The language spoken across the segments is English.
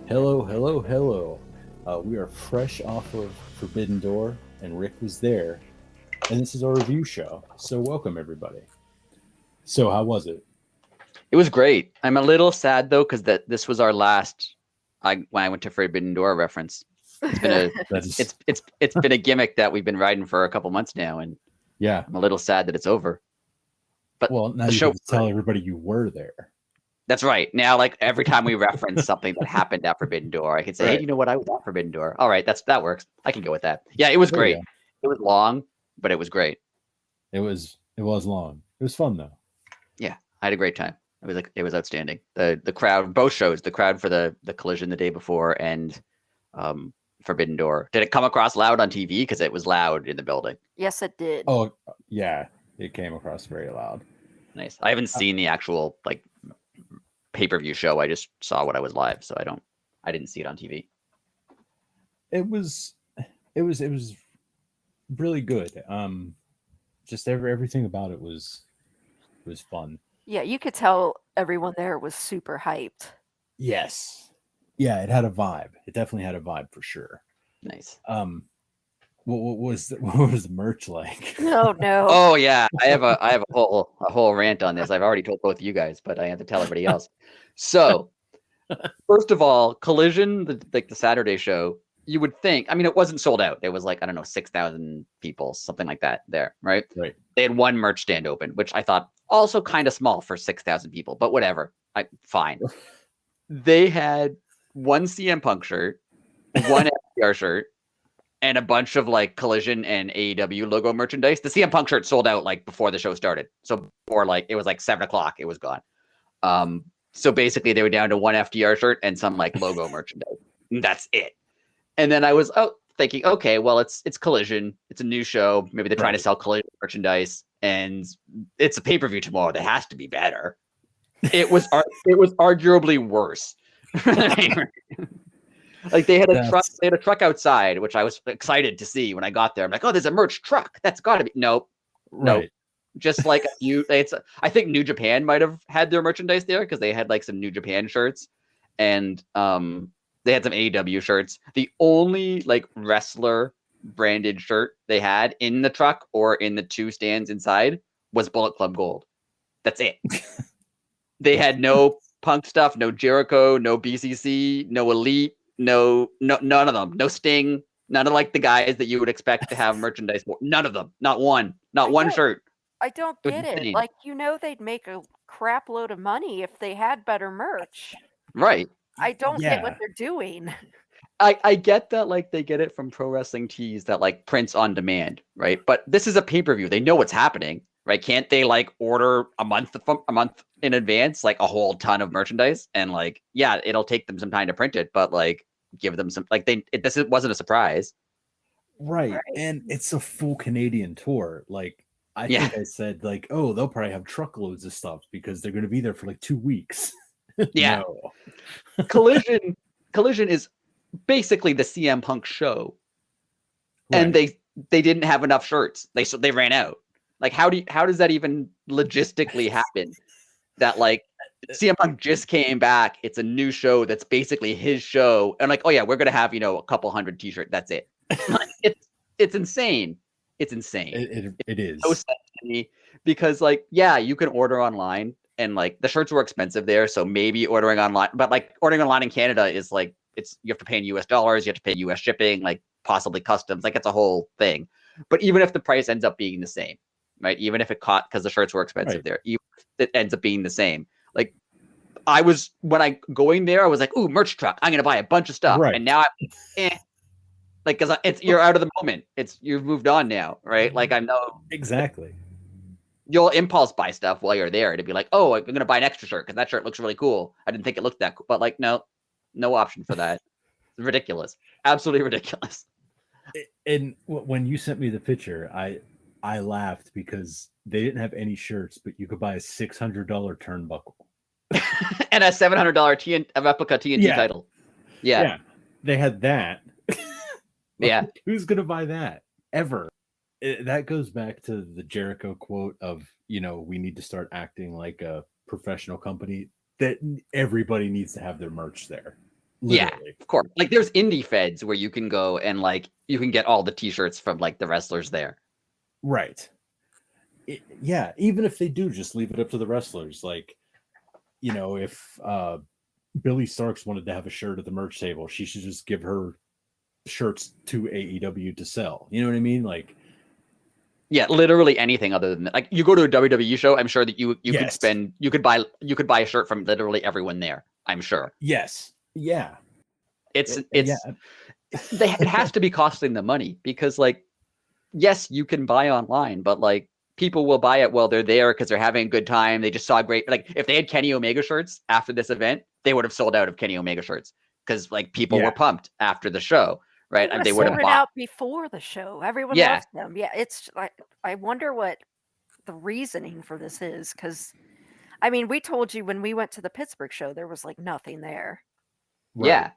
Hello, hello, hello. We are fresh off of Forbidden Door, and Rick was there. And this is our review show. So, welcome, everybody. So, how was it? It was great. I'm a little sad, though, because this was our last when I went to Forbidden Door reference. It's been a it's been a gimmick that we've been riding for a couple months now, and yeah, I'm a little sad that it's over. But well, now you have to tell everybody you were there. That's right. Now, like every time we reference something that happened at Forbidden Door, I can say, right. Hey, you know what? I was at Forbidden Door. All right, that works. I can go with that. Yeah, it was great. It was long, but it was great. It was long. It was fun though. Yeah, I had a great time. It was outstanding. The crowd, both shows, the crowd for the collision the day before and Forbidden Door. Did it come across loud on TV? Because it was loud in the building. Yes, it did. Oh yeah, it came across very loud. Nice. I haven't seen the actual pay-per-view show. I just saw what I was live, so I didn't see it on TV. It was really good. Just everything about it was fun. Yeah, you could tell everyone there was super hyped. Yes. Yeah, it had a vibe. It definitely had a vibe for sure. Nice. What was the merch like? No. Oh yeah, I have a whole rant on this. I've already told both of you guys, but I have to tell everybody else. So, first of all, Collision, the Saturday show, you would think. I mean, it wasn't sold out. There was 6,000 people, something like that there, right? Right. They had one merch stand open, which I thought also kind of small for 6,000 people, but whatever. Fine. They had one CM Punk shirt, one FTR shirt, and a bunch of Collision and AEW logo merchandise. The CM Punk shirt sold out before the show started. So before it was 7:00, it was gone. So basically they were down to one FTR shirt and some logo merchandise. That's it. And then I was thinking, okay, well it's Collision. It's a new show. Maybe they're trying to sell Collision merchandise, and it's a pay-per-view tomorrow. That has to be better. It was arguably worse. They had a truck outside, which I was excited to see when I got there. I'm like, oh, there's a merch truck. That's got to be nope. Just I think New Japan might have had their merchandise there because they had some New Japan shirts, and they had some AEW shirts. The only wrestler branded shirt they had in the truck or in the two stands inside was Bullet Club Gold. That's it. They had no Punk stuff, no Jericho, no BCC, no Elite. No, none of them. No Sting. None of the guys that you would expect to have merchandise for. None of them. Not one. Not one shirt. I don't get it. They'd make a crap load of money if they had better merch. Right. I don't get what they're doing. I get that they get it from Pro Wrestling Tees that prints on demand, right? But this is a pay-per-view. They know what's happening, right? Can't they order a month in advance a whole ton of merchandise and it'll take them some time to print it, but give them some this wasn't a surprise, right? And it's a full Canadian tour. I think I said oh, they'll probably have truckloads of stuff because they're going to be there for 2 weeks. Yeah. Collision is basically the CM Punk show, and they didn't have enough shirts. They ran out. How does that even logistically happen? That CM Punk just came back. It's a new show that's basically his show, and oh yeah, we're gonna have a couple hundred T-shirts. That's it. It's insane. It's insane. It is. So sad to me because you can order online, and the shirts were expensive there, so maybe ordering online. But ordering online in Canada is you have to pay in US dollars, you have to pay US shipping, possibly customs. It's a whole thing. But even if the price ends up being the same, right? Even if it caught because the shirts were expensive there, even if it ends up being the same. When I going there, I was ooh, merch truck. I'm gonna buy a bunch of stuff, and now because you're out of the moment. You've moved on now, right? I know exactly. You'll impulse buy stuff while you're there to be oh, I'm gonna buy an extra shirt because that shirt looks really cool. I didn't think it looked that cool, but no option for that. It's ridiculous, absolutely ridiculous. And when you sent me the picture, I laughed because they didn't have any shirts, but you could buy a $600 turnbuckle and a $700 replica TNT title. Yeah, they had that. Yeah, who's gonna buy that ever? that goes back to the Jericho quote of, we need to start acting like a professional company, that everybody needs to have their merch there. Literally. Yeah, of course. Like there's indie feds where you can go and like you can get all the t-shirts from like the wrestlers there. Right. Yeah, even if they do just leave it up to the wrestlers, like, if Billy Starks wanted to have a shirt at the merch table, she should just give her shirts to AEW to sell. You know what I mean? Like, yeah, literally anything other than that. Like you go to a WWE show, I'm sure that you yes. could buy a shirt from literally everyone there. I'm sure. Yes. Yeah. It's yeah. It has to be costing them money because like, yes, you can buy online, but like people will buy it while they're there because they're having a good time. They just saw great, like if they had Kenny Omega shirts after this event, they would have sold out of Kenny Omega shirts because like people were pumped after the show, right? They would have out before the show. Everyone loves them. Yeah, it's like I wonder what the reasoning for this is, because I mean, we told you when we went to the Pittsburgh show, there was like nothing there. Right. Yeah.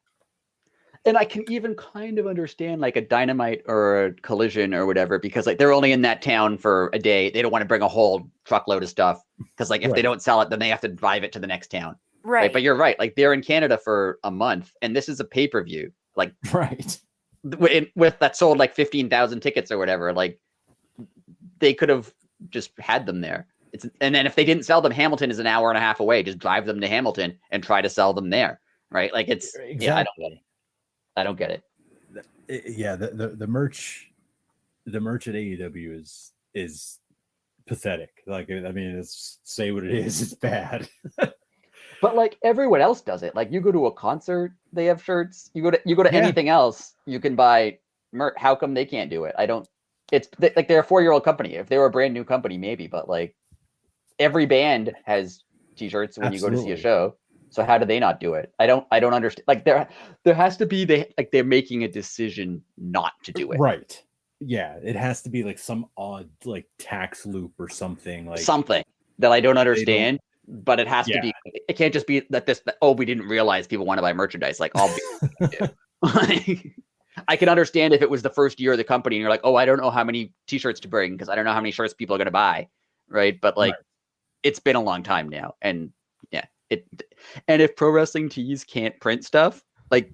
And I can even kind of understand like a Dynamite or a Collision or whatever, because like they're only in that town for a day. They don't want to bring a whole truckload of stuff because like if they don't sell it, then they have to drive it to the next town. Right. But you're right. Like they're in Canada for a month and this is a pay-per-view. Like, right. With that sold like 15,000 tickets or whatever, like they could have just had them there. And then if they didn't sell them, Hamilton is an hour and a half away. Just drive them to Hamilton and try to sell them there. Right. Like it's, exactly. I don't get it. Yeah, the merch at AEW is pathetic. Like, I mean, it's say what it is, it's bad. But like everyone else does it. Like you go to a concert, they have shirts. You go to anything else, you can buy merch. How come they can't do it? It's like they're a 4-year-old company. If they were a brand new company, maybe, but like every band has t-shirts when you go to see a show. So how do they not do it? I don't understand. Like there has to be they're making a decision not to do it. Right. Yeah, it has to be like some odd like tax loop or something, like something that I don't understand. But it has to be. It can't just be that we didn't realize people want to buy merchandise. Like I can understand if it was the first year of the company and you're like, oh, I don't know how many t-shirts to bring because I don't know how many shirts people are going to buy. Right. But like, it's been a long time now. And and if Pro Wrestling Tees can't print stuff, like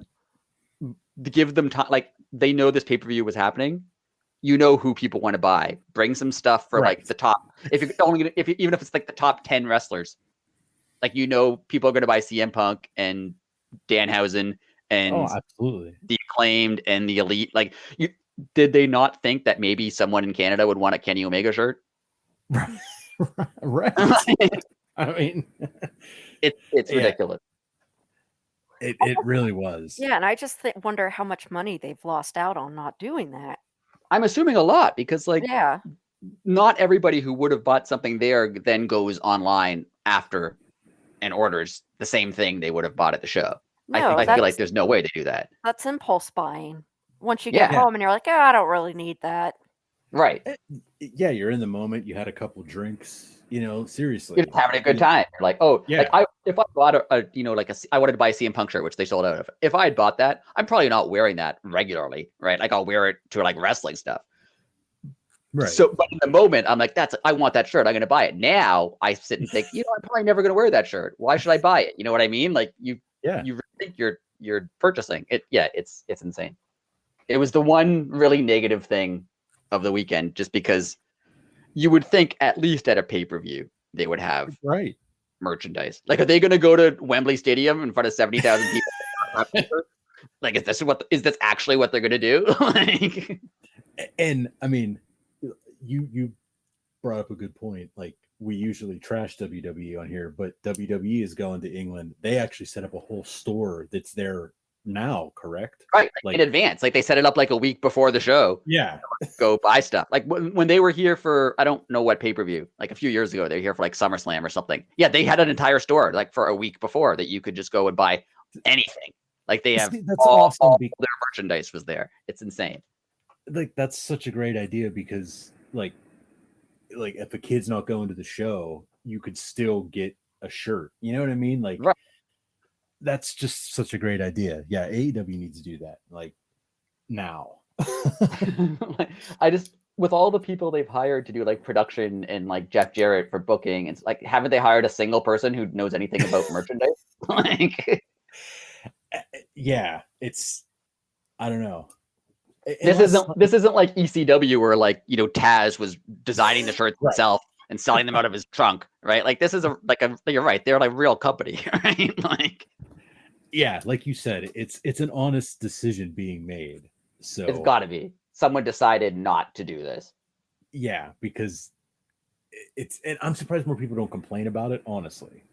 give them time, like they know this pay-per-view was happening. You know who people want to buy. Bring some stuff for like the top. Even if it's like the top 10 wrestlers, like people are going to buy CM Punk and Danhausen and absolutely the Acclaimed and the Elite. Like, did they not think that maybe someone in Canada would want a Kenny Omega shirt? Right. I mean, it's ridiculous. It really was. Yeah, and I just wonder how much money they've lost out on not doing that. I'm assuming a lot because like not everybody who would have bought something there then goes online after and orders the same thing they would have bought at the show. No, I feel like there's no way to do that. That's impulse buying. Once you get home and you're like, oh, I don't really need that. Right. Yeah, you're in the moment. You had a couple drinks. Seriously, you're just having a good time. You're like, oh, yeah. Like if I bought I wanted to buy a CM Punk shirt, which they sold out of. If I had bought that, I'm probably not wearing that regularly, right? Like I'll wear it to like wrestling stuff. Right. So, but in the moment, I'm like, I want that shirt. I'm going to buy it. Now I sit and think, I'm probably never going to wear that shirt. Why should I buy it? You know what I mean? Like you think you're purchasing it. Yeah, it's insane. It was the one really negative thing of the weekend, just because you would think at least at a pay-per-view they would have merchandise. Like, are they going to go to Wembley Stadium in front of 70,000 people? Like, is this actually what they're going to do? Like, and I mean, you brought up a good point. Like, we usually trash WWE on here, but WWE is going to England. They actually set up a whole store that's there now, correct? Right, like in advance. Like they set it up like a week before the show. Yeah. Go buy stuff. Like when they were here for, I don't know what pay-per-view, like a few years ago, they were here for like SummerSlam or something. Yeah, they had an entire store like for a week before that you could just go and buy anything. Like they have all their merchandise was there. It's insane. Like that's such a great idea because like if a kid's not going to the show, you could still get a shirt. You know what I mean? Like that's just such a great idea. Yeah, AEW needs to do that like now. with all the people they've hired to do like production and like Jeff Jarrett for booking, it's like, haven't they hired a single person who knows anything about merchandise? Like, yeah, it's, I don't know. this isn't like ECW where like, you know, Taz was designing the shirts himself and selling them out of his trunk, right? Like this is you're right, they're like a real company, right? Like, yeah, like you said, it's an honest decision being made. So it's got to be someone decided not to do this. Yeah, because and I'm surprised more people don't complain about it, honestly.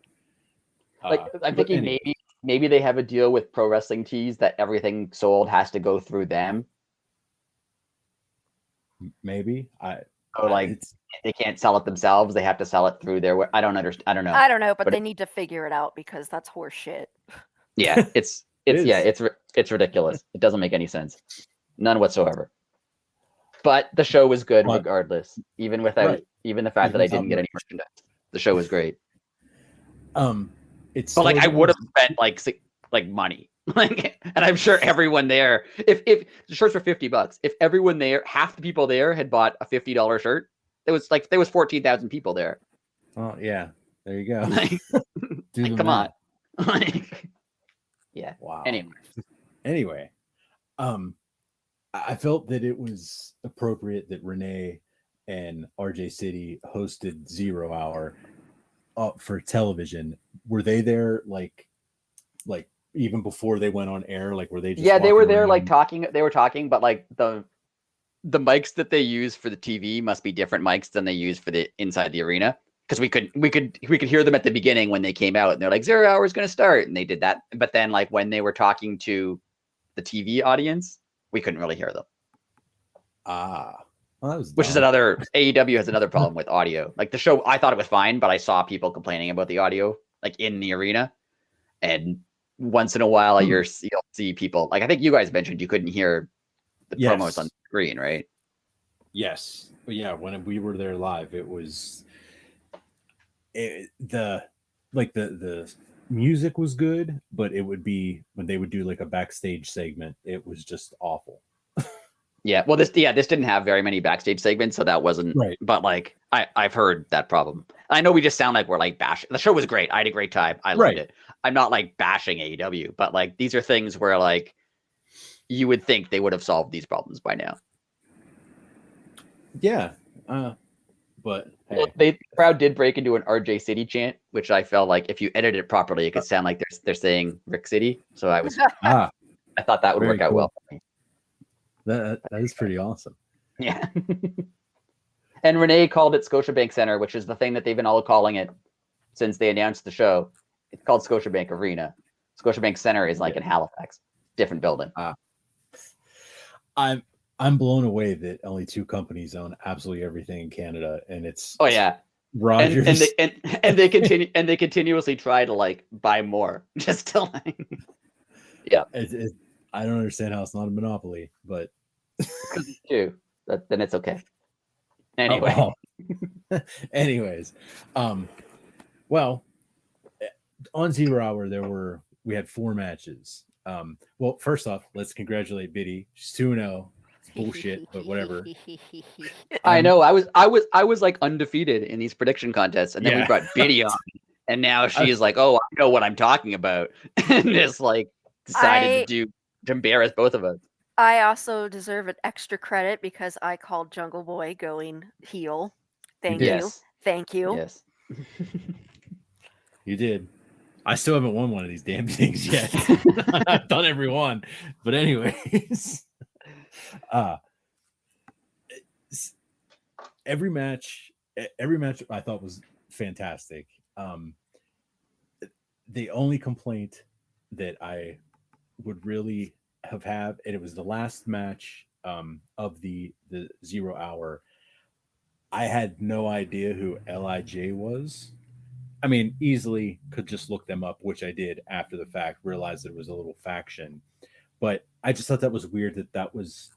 Like I'm thinking maybe they have a deal with Pro Wrestling Tees that everything sold has to go through them. Maybe they can't sell it themselves. They have to sell it through their. I don't understand. I don't know. I don't know, but they need to figure it out because that's horse shit. Yeah, it's ridiculous. It doesn't make any sense, none whatsoever. But the show was good regardless, even without even the fact that I didn't get any merchandise. The show was great. It's but like I would have spent like money. Like, and I'm sure everyone there, if the shirts were $50, if everyone there, half the people there had bought a $50 shirt, there was 14,000 people there. Oh yeah, there you go. Like, come on. Like, yeah. Wow. Anyway, I felt that it was appropriate that Renee and RJ City hosted 0 Hour for television. Were they there like even before they went on air? Like, were they just they were there like talking. They were talking, but like the mics that they use for the TV must be different mics than they use for the inside the arena. Because we could hear them at the beginning when they came out, and they're like 0 Hour is going to start, and they did that. But then like when they were talking to the TV audience, we couldn't really hear them. Well, that was which is another AEW has another problem with audio. Like the show, I thought it was fine, but I saw people complaining about the audio like in the arena, and once in a while you'll see people like I think you guys mentioned you couldn't hear the promos on the screen, right? Yes, but yeah, when we were there live, it was the music was good, but it would be when they would do like a backstage segment, it was just awful. Yeah, well, this didn't have very many backstage segments, so that wasn't right. But like, I've heard that problem. I know we just sound like we're like bashing. The show was great. I had a great time. I loved it. I'm not like bashing AEW, but like these are things where like you would think they would have solved these problems by now. Yeah, but hey. The crowd did break into an RJ City chant, which I felt like if you edit it properly, it could sound like they're saying Rick City. So I thought that would work out well for me. That is pretty awesome. Yeah. And Renee called it Scotiabank Center, which is the thing that they've been all calling it since they announced the show. It's called Scotiabank Arena. Scotiabank Center is like in Halifax, different building. I'm blown away that only 2 companies own absolutely everything in Canada, and it's Rogers and they continuously try to like buy more just to like I don't understand how it's not a monopoly, but then it's okay. Anyway. Anyways, well, on 0 Hour we had 4 matches. Well, first off, let's congratulate Biddy. She's 2-0. Bullshit, but whatever. I know. I was like undefeated in these prediction contests, and then we brought Biddy on, and now she's like, "Oh, I know what I'm talking about," and just like decided to embarrass both of us. I also deserve an extra credit because I called Jungle Boy going heel. Thank you. Yes. You did. I still haven't won one of these damn things yet. I've done every one, but anyways. Every match I thought was fantastic. The only complaint that I would really have and it was the last match of the 0 Hour. I had no idea who LIJ was. I mean, easily could just look them up, which I did after the fact, realized it was a little faction. But I just thought that was weird that was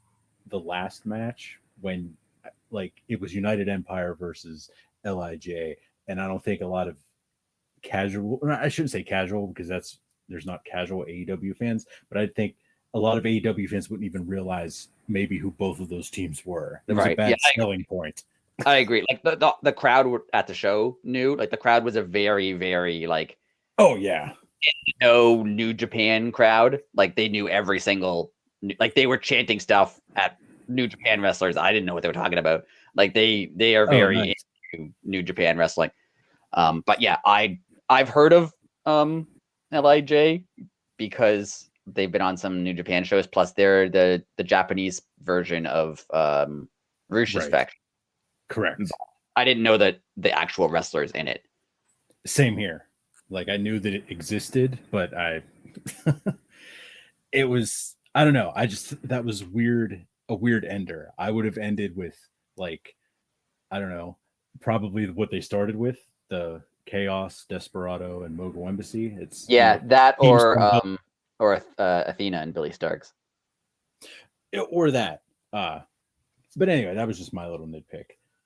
the last match when like it was United Empire versus LIJ. And I don't think a lot of I shouldn't say casual because there's not casual AEW fans, but I think a lot of AEW fans wouldn't even realize maybe who both of those teams were. That was a Right. bad Yeah, selling point. I agree. Like the crowd at the show knew. Like the crowd was a very, very like Oh yeah. no New Japan crowd. Like they knew every single. Like they were chanting stuff at New Japan wrestlers. I didn't know what they were talking about. Like they are very nice. into New Japan wrestling. But yeah, I've heard of LIJ because they've been on some New Japan shows. Plus, they're the Japanese version of Rush's Right. faction. Correct. I didn't know that the actual wrestlers in it. Same here. Like I knew that it existed, but it was, I don't know. That was weird. A weird ender. I would have ended with like, I don't know, probably what they started with, the Chaos, Desperado, and Mogul Embassy. It's that or Athena and Billy Starks. Or that. But anyway, that was just my little nitpick.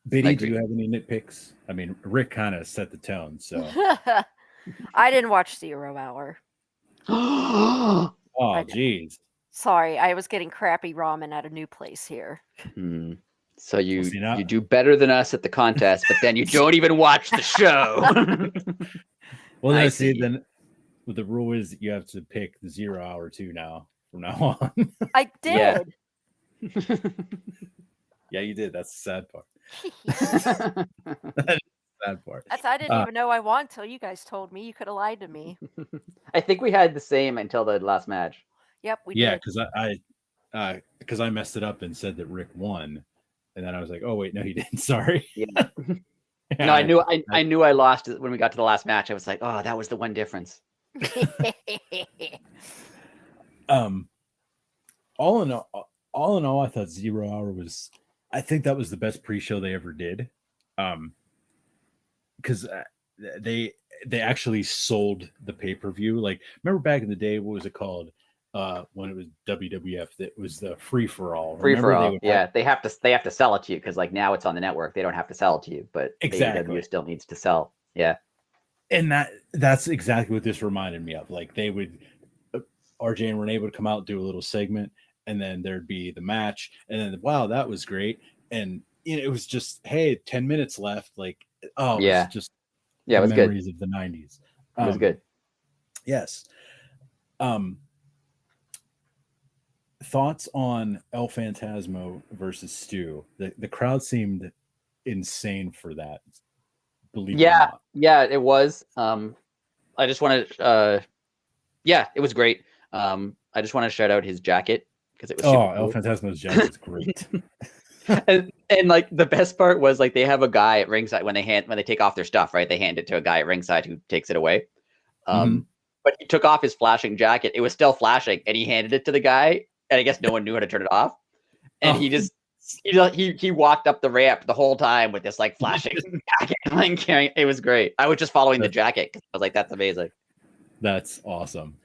Biddy, do you have any nitpicks? I mean, Rick kind of set the tone, so. I didn't watch 0 Hour. Oh, jeez. Sorry, I was getting crappy ramen at a new place here. So you do better than us at the contest, but then you don't even watch the show. Well, I see. Then the rule is that you have to pick the 0 Hour 2 now from now on. I did. Yeah, you did. That's the sad part. That is the sad part. I didn't even know I won until you guys told me. You could have lied to me. I think we had the same until the last match. Yep, we did. Yeah, because I messed it up and said that Rick won, and then I was like, oh wait, no, he didn't. Sorry. Yeah. No, I knew I lost when we got to the last match. I was like, oh, that was the one difference. All in all, I thought 0 Hour was. I think that was the best pre-show they ever did, because they actually sold the pay-per-view. Like, remember back in the day, what was it called? When it was WWF, that was the free for all. Free for all. Yeah, they have to sell it to you because like now it's on the network. They don't have to sell it to you, but exactly. AEW still needs to sell. Yeah, and that's exactly what this reminded me of. Like they would, RJ and Renee would come out, do a little segment. And then there'd be the match, and then wow, that was great. And it was just, hey, 10 minutes left. Like, oh yeah, it's just it was memories good of the 90s. It was good. Yes. Thoughts on El Phantasmo versus Stu? The crowd seemed insane for that. Believe it or not. Yeah, it was. I just want to. It was great. I just want to shout out his jacket. It was El Phantasmo's jacket is great. and like the best part was like they have a guy at ringside when they take off their stuff, right? They hand it to a guy at ringside who takes it away. But he took off his flashing jacket. It was still flashing, and he handed it to the guy. And I guess no one knew how to turn it off. And he walked up the ramp the whole time with this like flashing jacket, like carrying. It was great. I was just following the jacket because I was like, "That's amazing." That's awesome.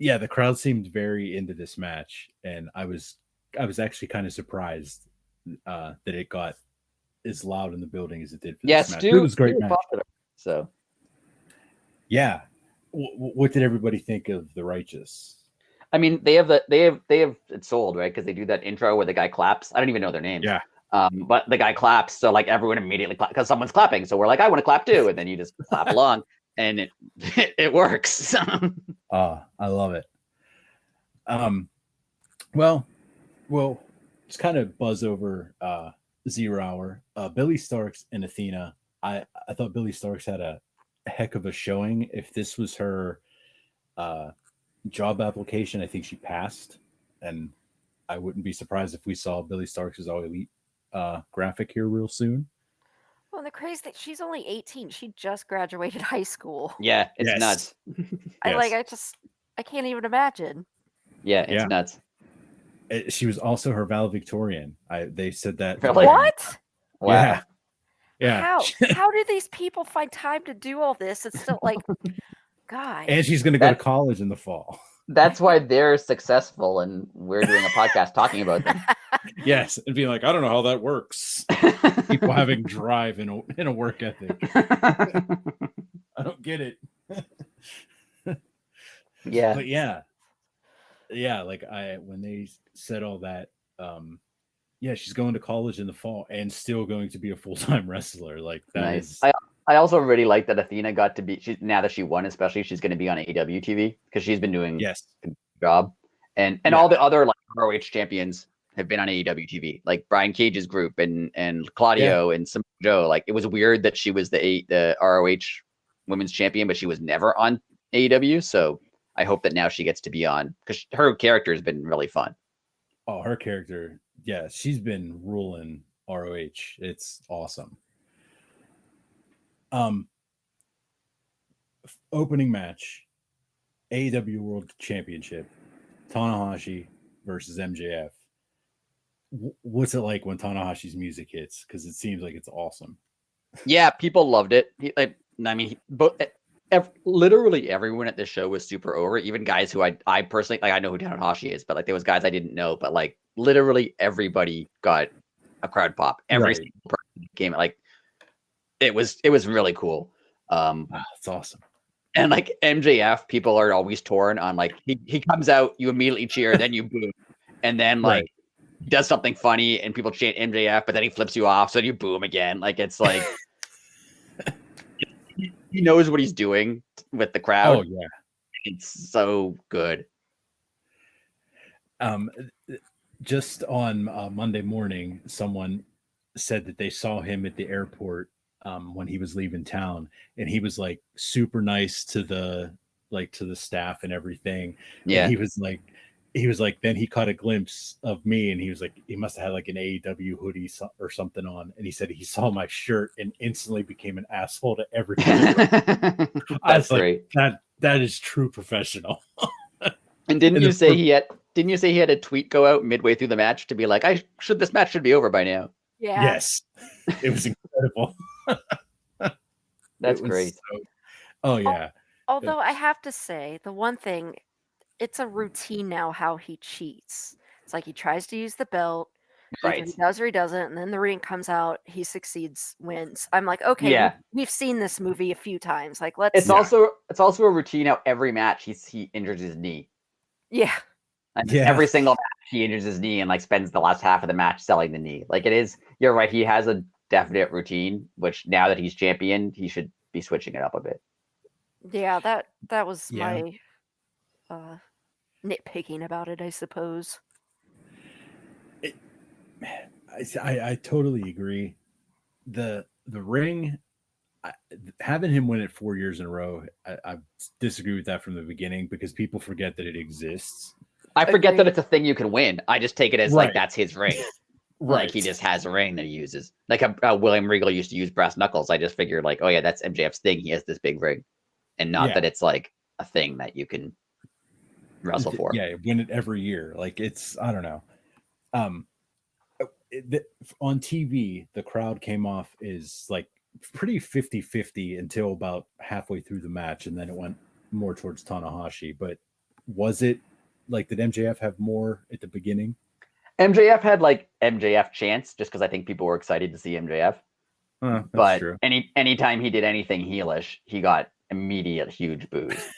Yeah, the crowd seemed very into this match, and I was actually kind of surprised that it got as loud in the building as it did for this match. It was a great match. Popular, so, yeah. What did everybody think of the Righteous? I mean, they have it sold, right? Because they do that intro where the guy claps. I don't even know their names. Yeah. But the guy claps, so like everyone immediately claps because someone's clapping. So we're like, I want to clap too, and then you just clap along. And it works. I love it. Well, let's kind of buzz over 0 Hour. Billy Starks and Athena. I thought Billy Starks had a heck of a showing. If this was her job application, I think she passed, and I wouldn't be surprised if we saw Billy Starks as All Elite graphic here real soon. Well, the crazy thing, she's only 18. She just graduated high school. Yeah, it's nuts. I can't even imagine. Yeah, it's nuts. She was also her valedictorian. They said that. What? Wow. Yeah. How do these people find time to do all this? It's still like, God. And she's going to go to college in the fall. That's why they're successful, and we're doing a podcast talking about them. Yes, and being like, I don't know how that works. People having drive in a work ethic. I don't get it. Yeah. But yeah, yeah, like when they said all that, yeah, she's going to college in the fall and still going to be a full-time wrestler. Like that Nice. is I also really like that Athena got to be. Now that she won, especially, she's going to be on AEW TV because she's been doing yes, a good job, and yeah, all the other like ROH champions have been on AEW TV, like Brian Cage's group and Claudio and Samoa Joe. Like it was weird that she was the ROH women's champion, but she was never on AEW. So I hope that now she gets to be on because her character has been really fun. Oh, her character, yeah, she's been ruling ROH. It's awesome. Opening match, AEW World Championship, Tanahashi versus MJF. What's it like when Tanahashi's music hits? Because it seems like it's awesome. Yeah, people loved it. Literally everyone at this show was super over. Even guys who I personally like. I know who Tanahashi is, but like there was guys I didn't know. But like literally everybody got a crowd pop. Every single person came. Like it was really cool. It's awesome. And like MJF, people are always torn on like he comes out, you immediately cheer, then you boo, and then like he does something funny and people chant MJF, but then he flips you off, so you boo him again. Like it's like he knows what he's doing with the crowd. Oh yeah, it's so good. Just on Monday morning, someone said that they saw him at the airport when he was leaving town, and he was like super nice to the staff and everything. Yeah, and he was like, then he caught a glimpse of me, and he was like, he must have had like an AEW hoodie or something on, and he said he saw my shirt and instantly became an asshole to everybody. I was great. Like, that is true professional. And didn't you say he had a tweet go out midway through the match to be like, this match should be over by now? Yeah. Yes, it was incredible. That's great. Oh yeah. Although I have to say, the one thing, it's a routine now how he cheats. It's like he tries to use the belt, either he does or he doesn't, and then the ring comes out, he succeeds, wins. I'm like, okay, we've seen this movie a few times. Like, let's. It's also a routine how every match he injures his knee. Yeah. And every single match he injures his knee and like spends the last half of the match selling the knee. Like it is, you're right. He has a definite routine, which now that he's champion, he should be switching it up a bit. Yeah, that was my nitpicking about it, I suppose. I totally agree. The ring, having him win it 4 years in a row, I disagree with that from the beginning because people forget that it exists. I forget that it's a thing you can win. I just take it as like that's his ring. Like he just has a ring that he uses. Like William Regal used to use brass knuckles. I just figured like, oh yeah, that's MJF's thing. He has this big ring, and not that it's like a thing that you can wrestle for. Yeah, win it every year. Like it's, I don't know. On TV, the crowd came off is like pretty 50-50 until about halfway through the match, and then it went more towards Tanahashi. But was it like, did MJF have more at the beginning? MJF had like MJF chants just because I think people were excited to see MJF. But true. Anytime he did anything heelish, he got immediate huge boos.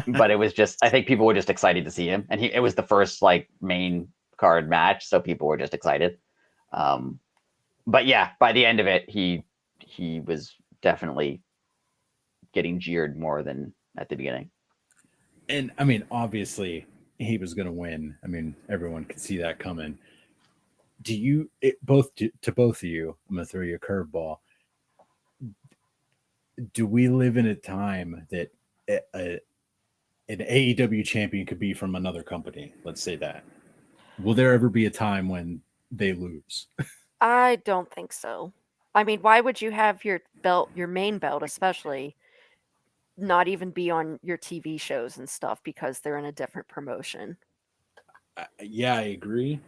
But it was just, I think people were just excited to see him, and it was the first like main card match, so people were just excited. But yeah, by the end of it, he was definitely getting jeered more than at the beginning. And I mean, obviously, he was going to win. I mean, everyone could see that coming. To both of you, I'm going to throw you a curveball. Do we live in a time that an AEW champion could be from another company? Let's say that. Will there ever be a time when they lose? I don't think so. I mean, why would you have your belt, your main belt especially, not even be on your TV shows and stuff because they're in a different promotion? Yeah, I agree.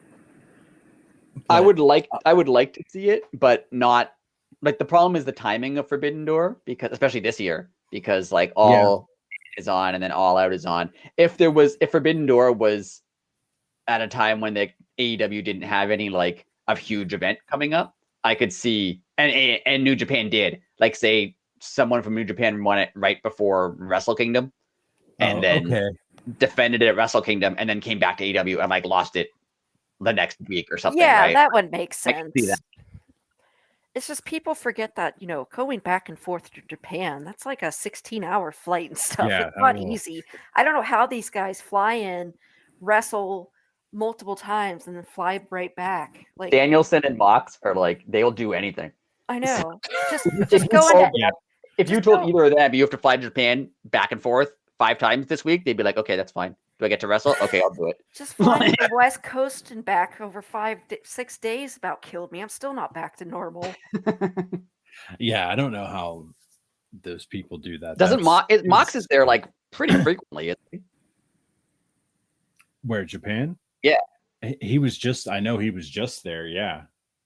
I would like to see it, but not like, the problem is the timing of Forbidden Door, because especially this year, because like All is on and then All Out is on. If Forbidden Door was at a time when the AEW didn't have any like a huge event coming up, I could see, and New Japan did, like say someone from New Japan won it right before Wrestle Kingdom, and then defended it at Wrestle Kingdom, and then came back to AEW and like lost it the next week or something. Yeah, right? that would make I can see sense. that. It's just people forget that, going back and forth to Japan, that's like a 16-hour flight and stuff. Yeah, It's not that will- easy. I don't know how these guys fly in, wrestle multiple times, and then fly right back. Like, Danielson and Mox are like, they'll do anything. I know. Just If go you into told- If you just told go- either of them you have to fly to Japan back and forth 5 times this week, they'd be like, okay, that's fine. Do I get to wrestle? Okay, I'll do it. just flying to the West Coast and back over 6 days about killed me. I'm still not back to normal. Yeah, I don't know how those people do that. Doesn't That's- Mox is there like pretty frequently? Isn't he? Where, Japan? Yeah. He was just, I know he was just there. Yeah.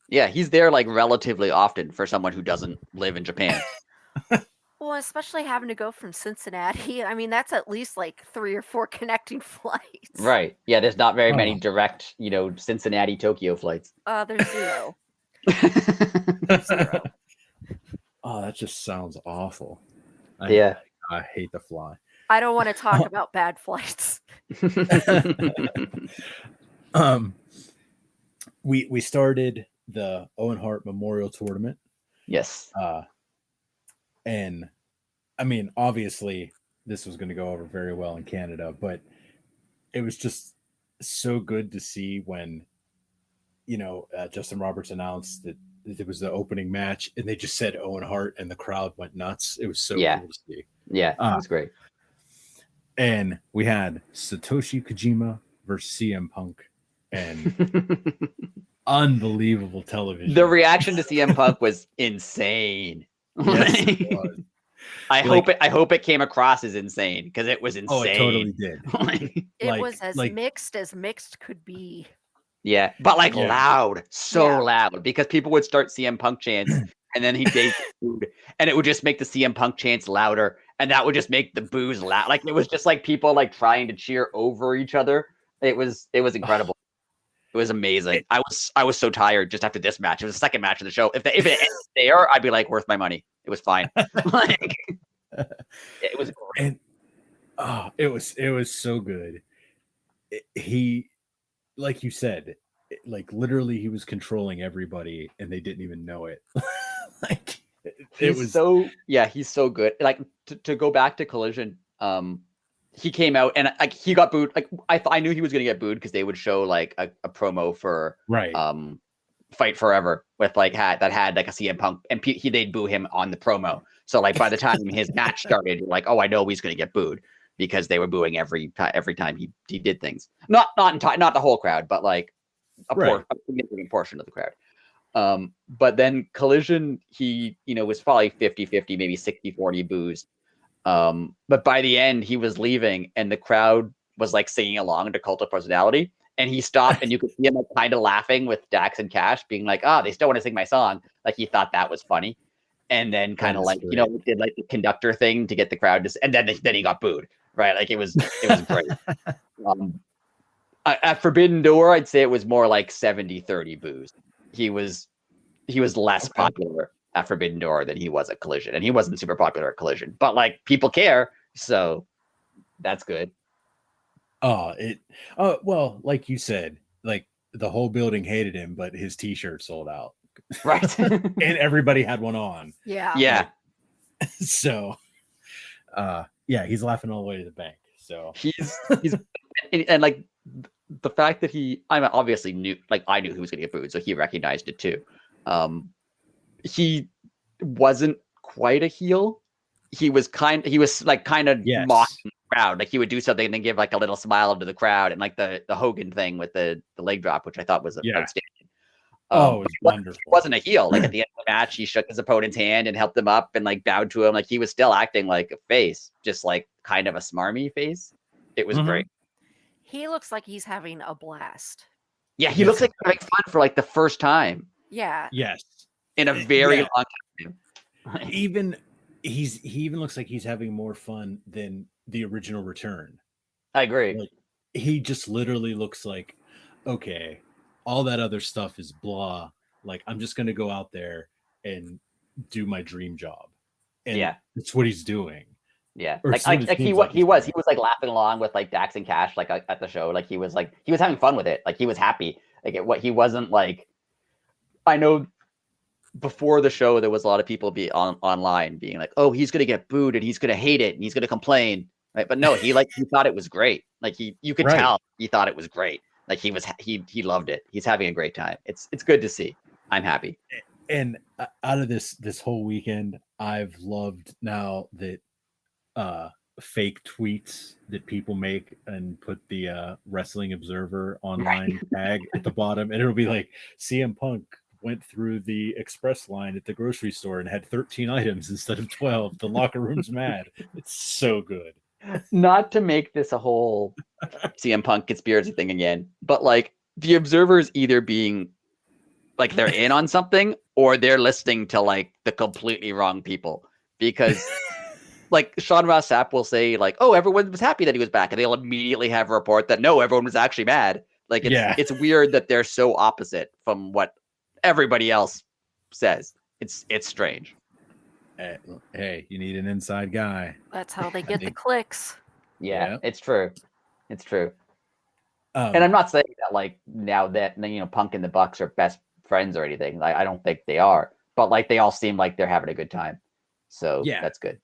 Yeah, he's there like relatively often for someone who doesn't live in Japan. Well, especially having to go from Cincinnati. I mean, that's at least like 3 or 4 connecting flights. Right. Yeah, there's not very many Oh. direct, Cincinnati Tokyo flights. There's 0. 0. Oh, that just sounds awful. Yeah. I hate the fly. I don't want to talk about bad flights. We started the Owen Hart Memorial Tournament. Yes. And I mean, obviously this was going to go over very well in Canada, but it was just so good to see when, Justin Roberts announced that it was the opening match and they just said Owen Hart and the crowd went nuts. It was so cool to see. Yeah, it was great. And we had Satoshi Kojima versus CM Punk and unbelievable television. The reaction to CM Punk was insane. Yes, it was. I hope it came across as insane because it was insane. Oh, it totally did. It was as mixed could be. Yeah, but Yeah. loud, loud, because people would start CM Punk chants and then he'd food, and it would just make the CM Punk chants louder, and that would just make the boos loud. Like it was just like people like trying to cheer over each other. It was incredible. It was amazing. I was so tired just after this match. It was the second match of the show. If it ended there, I'd be like, worth my money. It was fine. It was great. And it was so good. He, like you said, like literally he was controlling everybody and they didn't even know it. He's so good. Like to go back to Collision, he came out and like he got booed. Like I knew he was gonna get booed because they would show like a promo for Fight Forever with that had like a CM Punk and they'd boo him on the promo. So like by the time his match started, like, oh, I know he's gonna get booed because they were booing every time he did things. Not the whole crowd, but like a significant portion of the crowd. But then Collision, he was probably 50-50, maybe 60-40 boos. But by the end, he was leaving, and the crowd was like singing along to Cult of Personality, and he stopped, and you could see him like, kind of laughing with Dax and Cash, being like, they still want to sing my song. Like he thought that was funny, and then kind of like great. Did like the conductor thing to get the crowd to, and then he got booed. Right, like it was great. At Forbidden Door, I'd say it was more like 70-30 boos. He was less popular at Forbidden Door than he was at Collision, and he wasn't super popular at Collision. But like people care, so that's good. Well, like you said, like the whole building hated him, but his T-shirt sold out. Right, and everybody had one on. Yeah. So, he's laughing all the way to the bank. So he's and like the fact that I obviously knew, like I knew he was going to get booed, so he recognized it too. He wasn't quite a heel. He was kind of mocking the crowd. Like he would do something and then give like a little smile to the crowd, and like the Hogan thing with the leg drop, which I thought was outstanding. It was wonderful. He wasn't a heel. Like at the end of the match, he shook his opponent's hand and helped him up and like bowed to him. Like he was still acting like a face, just like kind of a smarmy face. It was great. He looks like he's having a blast. Yeah, he looks like he's having fun for like the first time. Yeah. Yes. In a very long time. He even looks like he's having more fun than the original Return. I agree. Like, he just literally looks like, okay, all that other stuff is blah. Like, I'm just going to go out there and do my dream job. And that's what he's doing. Yeah, Or like so it he seems like he was he's like laughing along with like Dax and Cash like at the show. Like he was having fun with it. Like he was happy. Like what he wasn't like. I know before the show there was a lot of people online being like, oh, he's gonna get booed and he's gonna hate it and he's gonna complain. Right, but no, he thought it was great. Like you could Right. tell he thought it was great. Like he loved it. He's having a great time. It's good to see. I'm happy. And out of this whole weekend, I've loved now that fake tweets that people make and put the Wrestling Observer online tag at the bottom, and it'll be like CM Punk went through the express line at the grocery store and had 13 items instead of 12. The locker room's mad. It's so good. Not to make this a whole CM Punk conspiracy thing again, but like the Observer's either being like they're in on something or they're listening to like the completely wrong people, because like Sean Ross Sapp will say like, oh, everyone was happy that he was back, and they'll immediately have a report that no, everyone was actually mad. Like it's weird that they're so opposite from what everybody else says. It's strange. Hey, you need an inside guy. That's how they get the clicks. Yeah, it's true. It's true. And I'm not saying that like now that Punk and the Bucks are best friends or anything. Like I don't think they are, but like they all seem like they're having a good time. So yeah, that's good.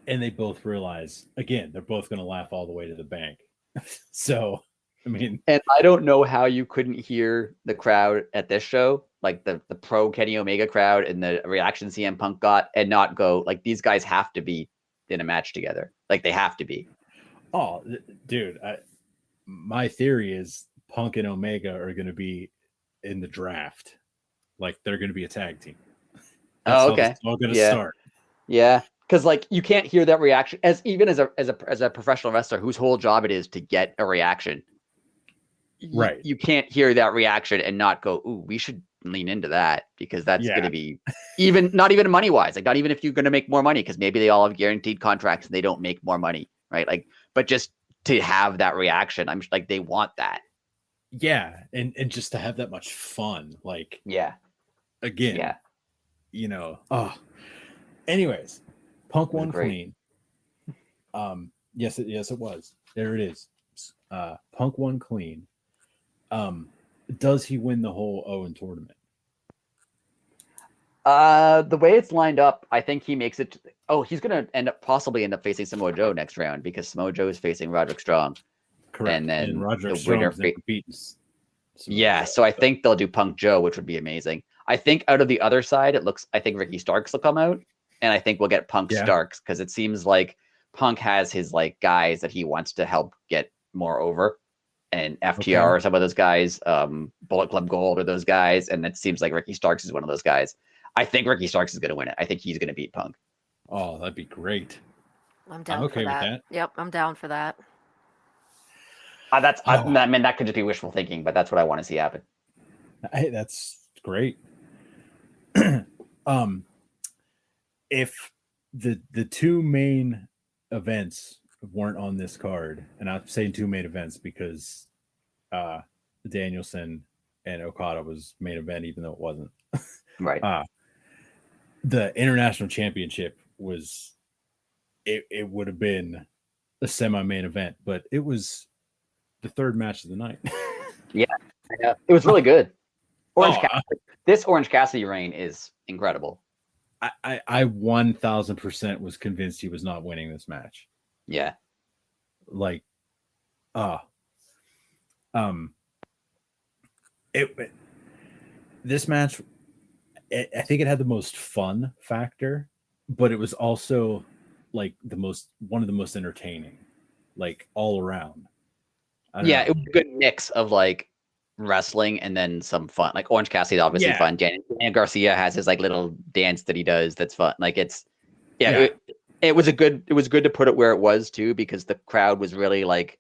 And they both realize, again, they're both going to laugh all the way to the bank. So, I mean, and I don't know how you couldn't hear the crowd at this show, like the pro Kenny Omega crowd and the reaction CM Punk got, and not go like, these guys have to be in a match together. Like they have to be. Oh, dude, my theory is Punk and Omega are going to be in the draft. Like they're going to be a tag team. That's okay. How it's all going to start. Yeah. Because like you can't hear that reaction as a professional wrestler whose whole job it is to get a reaction. Right. You can't hear that reaction and not go, ooh, we should lean into that, because that's going to be not even money wise, like not even if you're going to make more money, because maybe they all have guaranteed contracts and they don't make more money, right? Like, but just to have that reaction, I'm like they want that. Yeah, and just to have that much fun, like again, anyways, Punk won clean. Yes, it was. There it is. Punk won clean. Does he win the whole Owen tournament? The way it's lined up, I think he makes it. He's gonna possibly end up facing Samoa Joe next round, because Samoa Joe is facing Roderick Strong. Correct. And then Roderick Strong's never beaten. So I think they'll do Punk Joe, which would be amazing. I think out of the other side, I think Ricky Starks will come out, and I think we'll get Punk Starks, because it seems like Punk has his like guys that he wants to help get more over, and FTR or some of those guys, Bullet Club Gold or those guys, and it seems like Ricky Starks is one of those guys. I think Ricky Starks is going to win it. I think he's going to beat Punk. Oh, that'd be great. I'm down for that. Yep, I'm down for that. I mean, that could just be wishful thinking, but that's what I want to see happen. Hey, that's great. If the two main events weren't on this card, and I'm saying two main events because Danielson and Okada was main event, even though it wasn't. Right. The international championship was, it would have been a semi-main event, but it was the third match of the night. Yeah, it was really good. This Orange Cassidy reign is incredible. I 1000% was convinced he was not winning this match. Yeah. Like, this match, I think it had the most fun factor, but it was also like one of the most entertaining, like all around. It was a good mix of like wrestling and then some fun. Like Orange Cassidy is obviously fun. Dan Garcia has his like little dance that he does that's fun. Like it was good to put it where it was too, because the crowd was really like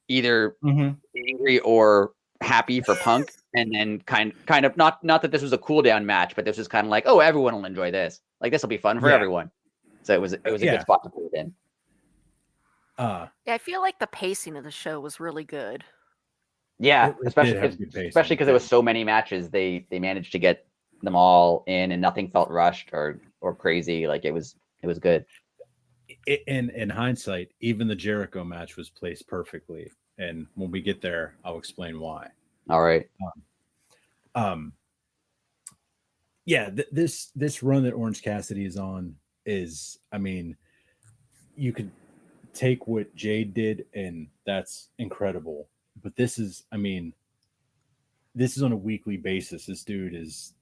either angry or happy for Punk, and then kind of not that this was a cool down match, but this was kind of like, oh, everyone will enjoy this. Like this will be fun for everyone. So it was a good spot to put it in. I feel like the pacing of the show was really good. Yeah, especially because it was so many matches. They managed to get them all in, and nothing felt rushed or crazy. Like it was good. in hindsight, even the Jericho match was placed perfectly. And when we get there, I'll explain why. All right. Yeah, this run that Orange Cassidy is on is, I mean, you could take what Jade did, and that's incredible. But this is, I mean, this is on a weekly basis. This dude is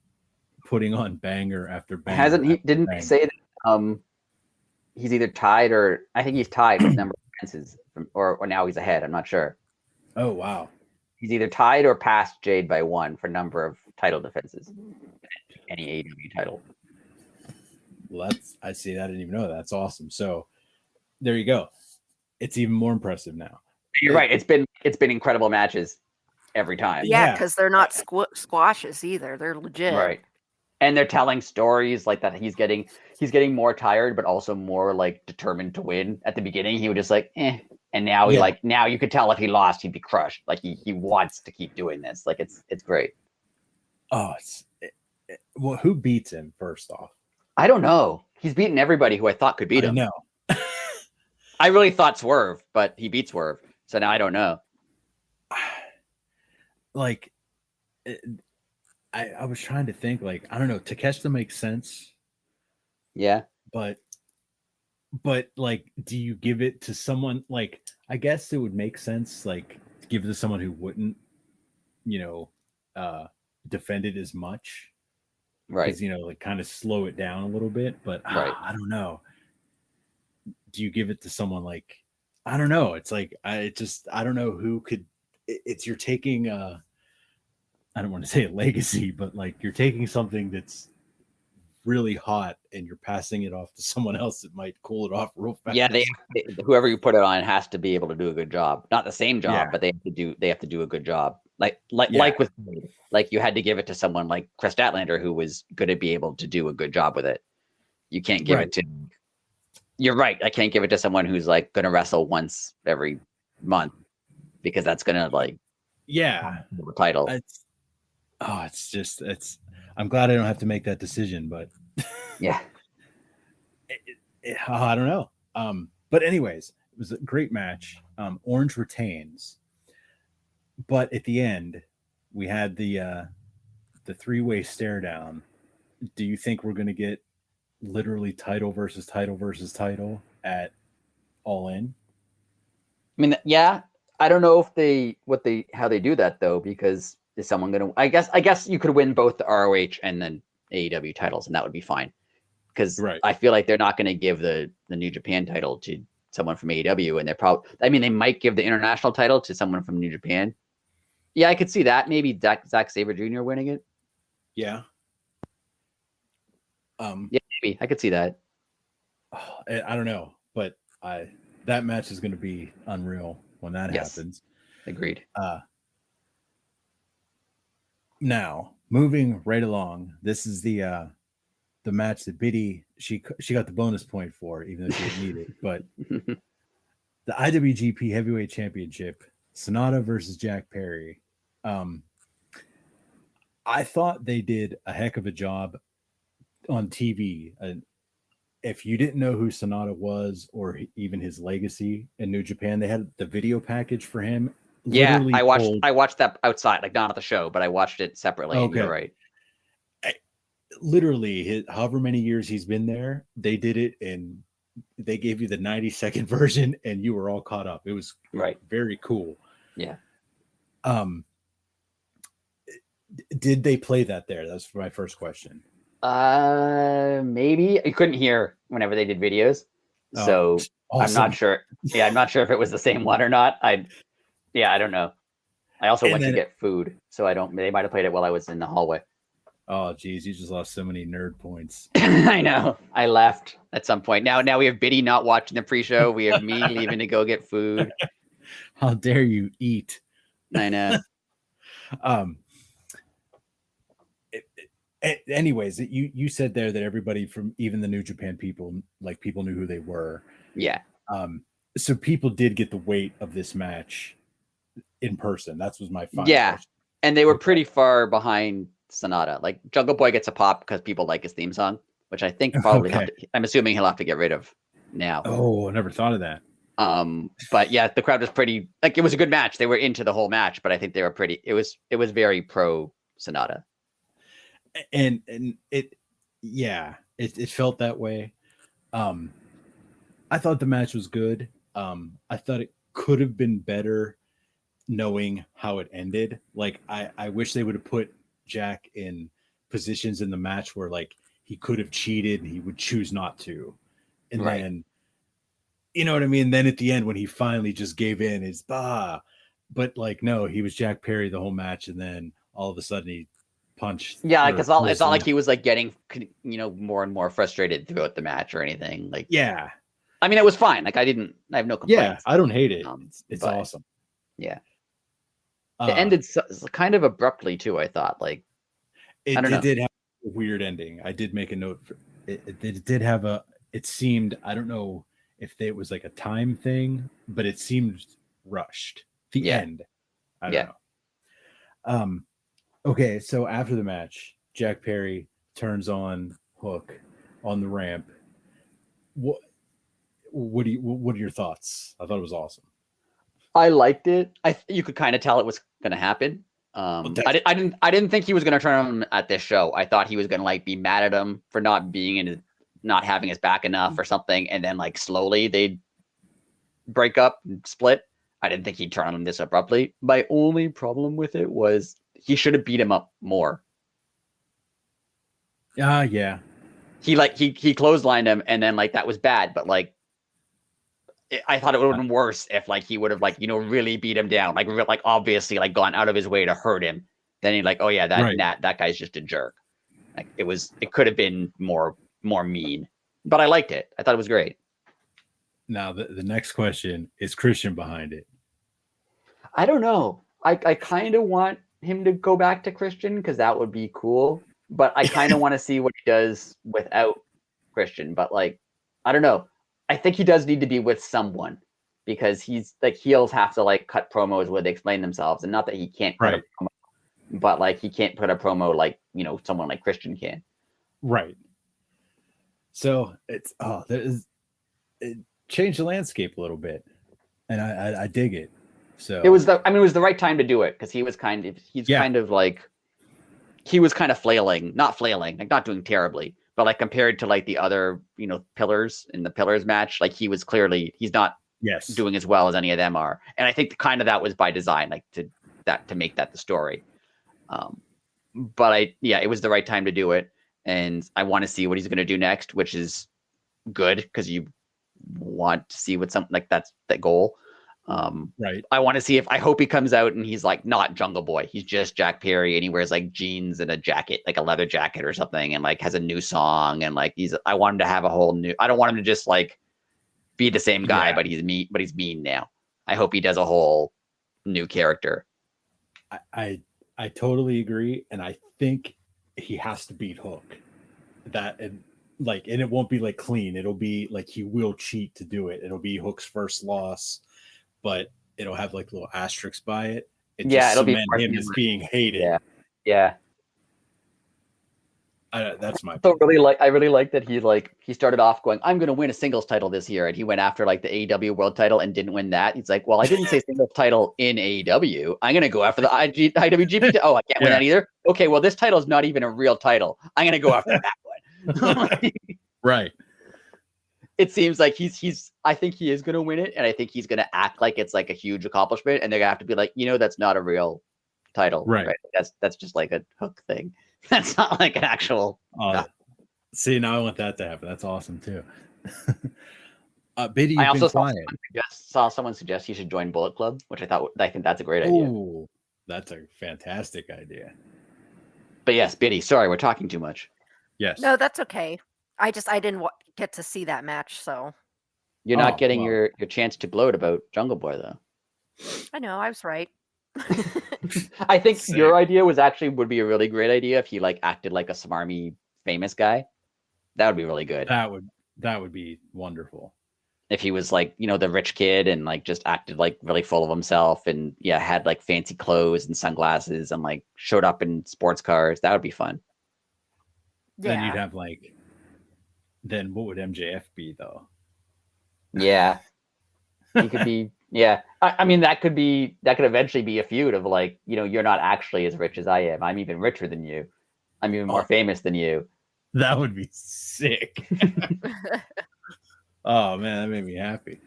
putting on banger after banger. Hasn't he? After Didn't banger. he say that? He's either tied or I think he's tied with number of defenses, or now he's ahead. I'm not sure. Oh wow. He's either tied or passed Jade by 1 for number of title defenses. Any AEW title. Well, I see that. I didn't even know that. That's awesome. So there you go. It's even more impressive now. You're right. It's been incredible matches every time. Yeah, because they're not squashes either. They're legit. Right. And they're telling stories like that. He's getting more tired, but also more like determined to win. At the beginning, he was just like, eh. And now now you could tell if he lost, he'd be crushed. Like he wants to keep doing this. Like it's great. Oh, well, who beats him first off? I don't know. He's beaten everybody who I thought could beat him. No. I really thought Swerve, but he beat Swerve. So now I don't know. Like, I was trying to think, like, I don't know, Takeshita makes sense. Yeah. But like, do you give it to someone, like, I guess it would make sense, like, to give it to someone who wouldn't, defend it as much. Right. Like kind of slow it down a little bit, but right. I don't know. Do you give it to someone like, I don't know. It's like, I don't know who could, you're taking, I don't want to say a legacy, but like you're taking something that's really hot and you're passing it off to someone else that might cool it off real fast. Yeah. Whoever you put it on has to be able to do a good job. Not the same job, but they have to do a good job. Like with, like you had to give it to someone like Chris Statlander, who was going to be able to do a good job with it. You can't give it to, you're right. I can't give it to someone who's like going to wrestle once every month because that's going to like, the title. I'm glad I don't have to make that decision, but yeah, I don't know. But anyways, it was a great match. Orange retains. But at the end, we had the 3-way stare down. Do you think we're going to get literally title versus title versus title at All In? I mean, yeah. I don't know if how they do that though, because is someone going to? I guess you could win both the ROH and then AEW titles, and that would be fine. Because I feel like they're not going to give the New Japan title to someone from AEW, and they're probably. I mean, they might give the international title to someone from New Japan. Yeah, I could see that. Maybe Zack Sabre Jr. winning it. Yeah. Yeah, maybe I could see that. I don't know, but that match is going to be unreal when that happens. Agreed. Now moving right along, this is the match that Biddy she got the bonus point for, even though she didn't need it. But the IWGP Heavyweight Championship, Sonata versus Jack Perry. I thought they did a heck of a job on TV. If you didn't know who Sonata was or even his legacy in New Japan, they had the video package for him. Yeah, I watched that outside, like not at the show, but I watched it separately. Okay. You're right. Literally, however many years he's been there, they did it, and they gave you the 90-second version, and you were all caught up. It was very cool. Yeah. Did they play that there? That's my first question. Maybe I couldn't hear whenever they did videos, so awesome. I'm not sure. Yeah, I'm not sure if it was the same one or not. I don't know. I also went to get food, so they might have played it while I was in the hallway. Oh, geez, you just lost so many nerd points. I know. I left at some point. Now we have Biddy not watching the pre-show. We have me leaving to go get food. How dare you eat? I know. Anyways, you said there that everybody from even the New Japan people knew who they were. Yeah. So people did get the weight of this match in person. That was my final question. And they were pretty far behind Sonata. Like Jungle Boy gets a pop because people like his theme song, which I think probably I'm assuming he'll have to get rid of now. Oh, I never thought of that. But yeah, the crowd was pretty, like, it was a good match. They were into the whole match, but I think they were pretty, it was very pro Sonata. And it felt that way. I thought the match was good. I thought it could have been better knowing how it ended. Like, I wish they would have put Jack in positions in the match where, like, he could have cheated and he would choose not to. And then, you know what I mean? Then at the end, when he finally just gave in, it's but like, no, he was Jack Perry the whole match. And then all of a sudden he punched. Yeah, because it's not like he was like getting, more and more frustrated throughout the match or anything. Like, yeah, I mean, it was fine. Like, I have no complaints. Yeah, I don't hate it. It's awesome. Yeah. It ended kind of abruptly too, I thought. Like, I don't know. It did have a weird ending. I did make a note for it. It did have it seemed, I don't know if it was like a time thing, but it seemed rushed. The end. I don't know. Okay, so after the match, Jack Perry turns on Hook on the ramp. What are your thoughts? I thought it was awesome. I liked it. You could kind of tell it was going to happen. I didn't think he was going to turn on him at this show. I thought he was going to like be mad at him for not having his back enough or something, and then like slowly they'd break up and split. I didn't think he'd turn on him this abruptly. My only problem with it was he should have beat him up more. Yeah. He clotheslined him, and then like that was bad, but like I thought it would have been worse if like he would have like, really beat him down, like obviously like gone out of his way to hurt him. Then he'd like, oh yeah, that guy's just a jerk. Like it could have been more mean, but I liked it. I thought it was great. Now the next question is Christian behind it. I don't know. I kind of want him to go back to Christian because that would be cool, but I kind of want to see what he does without Christian. But like, I don't know. I think he does need to be with someone because he's like, heels have to like cut promos where they explain themselves, and not that he can't cut a promo, but like he can't put a promo like, someone like Christian can. Right. So it changed the landscape a little bit, and I dig it. So it was the right time to do it because he was kind of flailing, not doing terribly. But like compared to like the other, pillars in the pillars match, like he's not doing as well as any of them are. And I think kind of that was by design, like to make that the story. But it was the right time to do it. And I want to see what he's going to do next, which is good because you want to see what something like that's that goal. Right. I hope he comes out and he's like not Jungle Boy. He's just Jack Perry and he wears like jeans and a jacket, like a leather jacket or something, and like has a new song, and like I want him to have a whole new, I don't want him to just like be the same guy, but he's mean now. I hope he does a whole new character. I totally agree, and I think he has to beat Hook. And it won't be like clean. It'll be like he will cheat to do it. It'll be Hook's first loss, but it'll have like little asterisks by it. It'll be him as being hated. Yeah. That's my. So I really like that he started off going, I'm going to win a singles title this year, and he went after like the AEW World Title and didn't win that. He's like, well, I didn't say singles title in AEW. I'm going to go after the IWGP. Oh, I can't win that either. Okay, well, this title is not even a real title. I'm going to go after that one. Right. It seems like I think he is going to win it, and I think he's going to act like it's like a huge accomplishment, and they're going to have to be like, that's not a real title. Right. That's just like a Hook thing. That's not like an actual. See, now I want that to happen. That's awesome too. Biddy, I also saw someone suggest he should join Bullet Club, which I think that's a great idea. Oh, that's a fantastic idea. But yes, Biddy, sorry, we're talking too much. Yes. No, that's okay. I didn't get to see that match, so. You're not getting your chance to gloat about Jungle Boy, though. I know, I was right. I think your idea would be a really great idea if he like acted like a smarmy famous guy. That would be really good. That would be wonderful. If he was like, the rich kid and like just acted like really full of himself and had like fancy clothes and sunglasses and like showed up in sports cars, that would be fun. Yeah. Then you'd have then what would MJF be though? Yeah. He could be, yeah. I mean, that could eventually be a feud of like, you're not actually as rich as I am. I'm even richer than you. I'm even more famous than you. That would be sick. Oh man, that made me happy.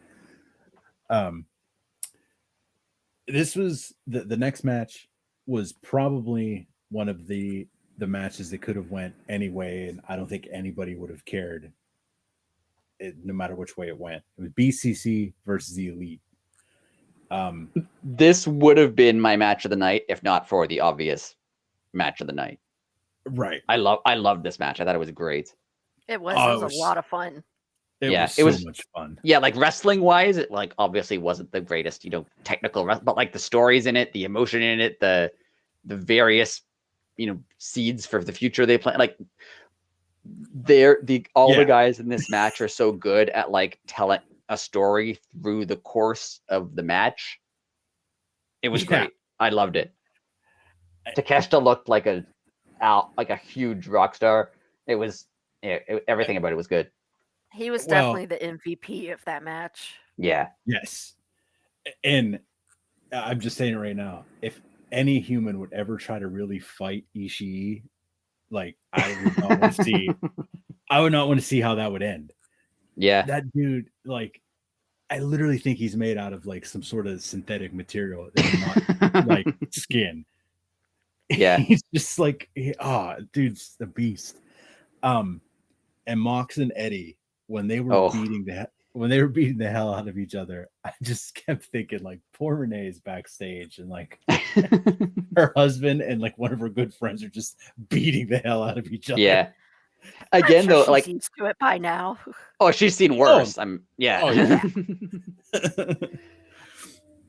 This was the next match was probably one of the matches that could have went any way, and I don't think anybody would have cared. No matter which way it went, it was BCC versus the Elite. This would have been my match of the night if not for the obvious match of the night. Right. I love this match. I thought it was great. It was a lot of fun. It was much fun. Yeah, like wrestling wise, it like obviously wasn't the greatest, technical, but like the stories in it, the emotion in it, the various, seeds for the future they plan. Like the guys in this match are so good at like telling a story through the course of the match. It was great. I loved it. Takeshita looked like a huge rock star. It was everything about it was good. He was definitely the MVP of that match. Yeah. Yes. And I'm just saying it right now. If any human would ever try to really fight Ishii, like I would not want to see. I would not want to see how that would end. Yeah. That dude, like, I literally think he's made out of like some sort of synthetic material, not like skin. Yeah. He's just like, dude's the beast. And Mox and Eddie, when they were beating the hell out of each other, I just kept thinking like poor Renee's backstage and like her husband and like one of her good friends are just beating the hell out of each other. Yeah. Again, though, she's like used to it by now. Oh, she's seen worse. Yeah.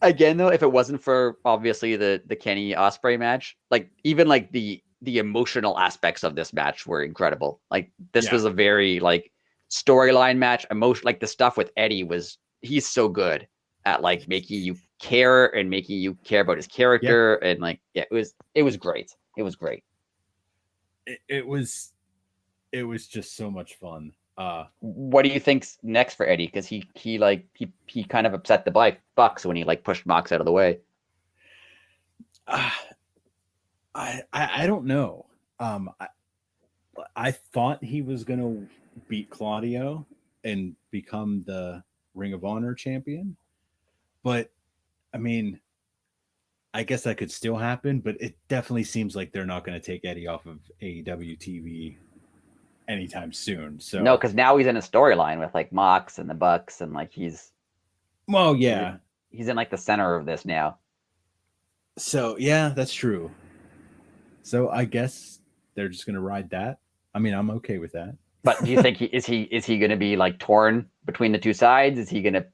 Again, though, if it wasn't for obviously the Kenny Ospreay match, like even like the emotional aspects of this match were incredible. Like this was a very like storyline match. Emotion, like the stuff with Eddie he's so good at like making you care and making you care about his character and like it was great. It was great. It was just so much fun. What do you think's next for Eddie? Because he kind of upset the Bucks when he like pushed Mox out of the way. I don't know. I thought he was gonna beat Claudio and become the Ring of Honor champion, but I mean, I guess that could still happen. But it definitely seems like they're not going to take Eddie off of AEW TV anytime soon. So no, because now he's in a storyline with like Mox and the Bucks, and like he's in like the center of this now. So yeah, that's true. So I guess they're just gonna ride that. I mean, I'm okay with that. But do you think is he gonna be like torn between the two sides? Is he gonna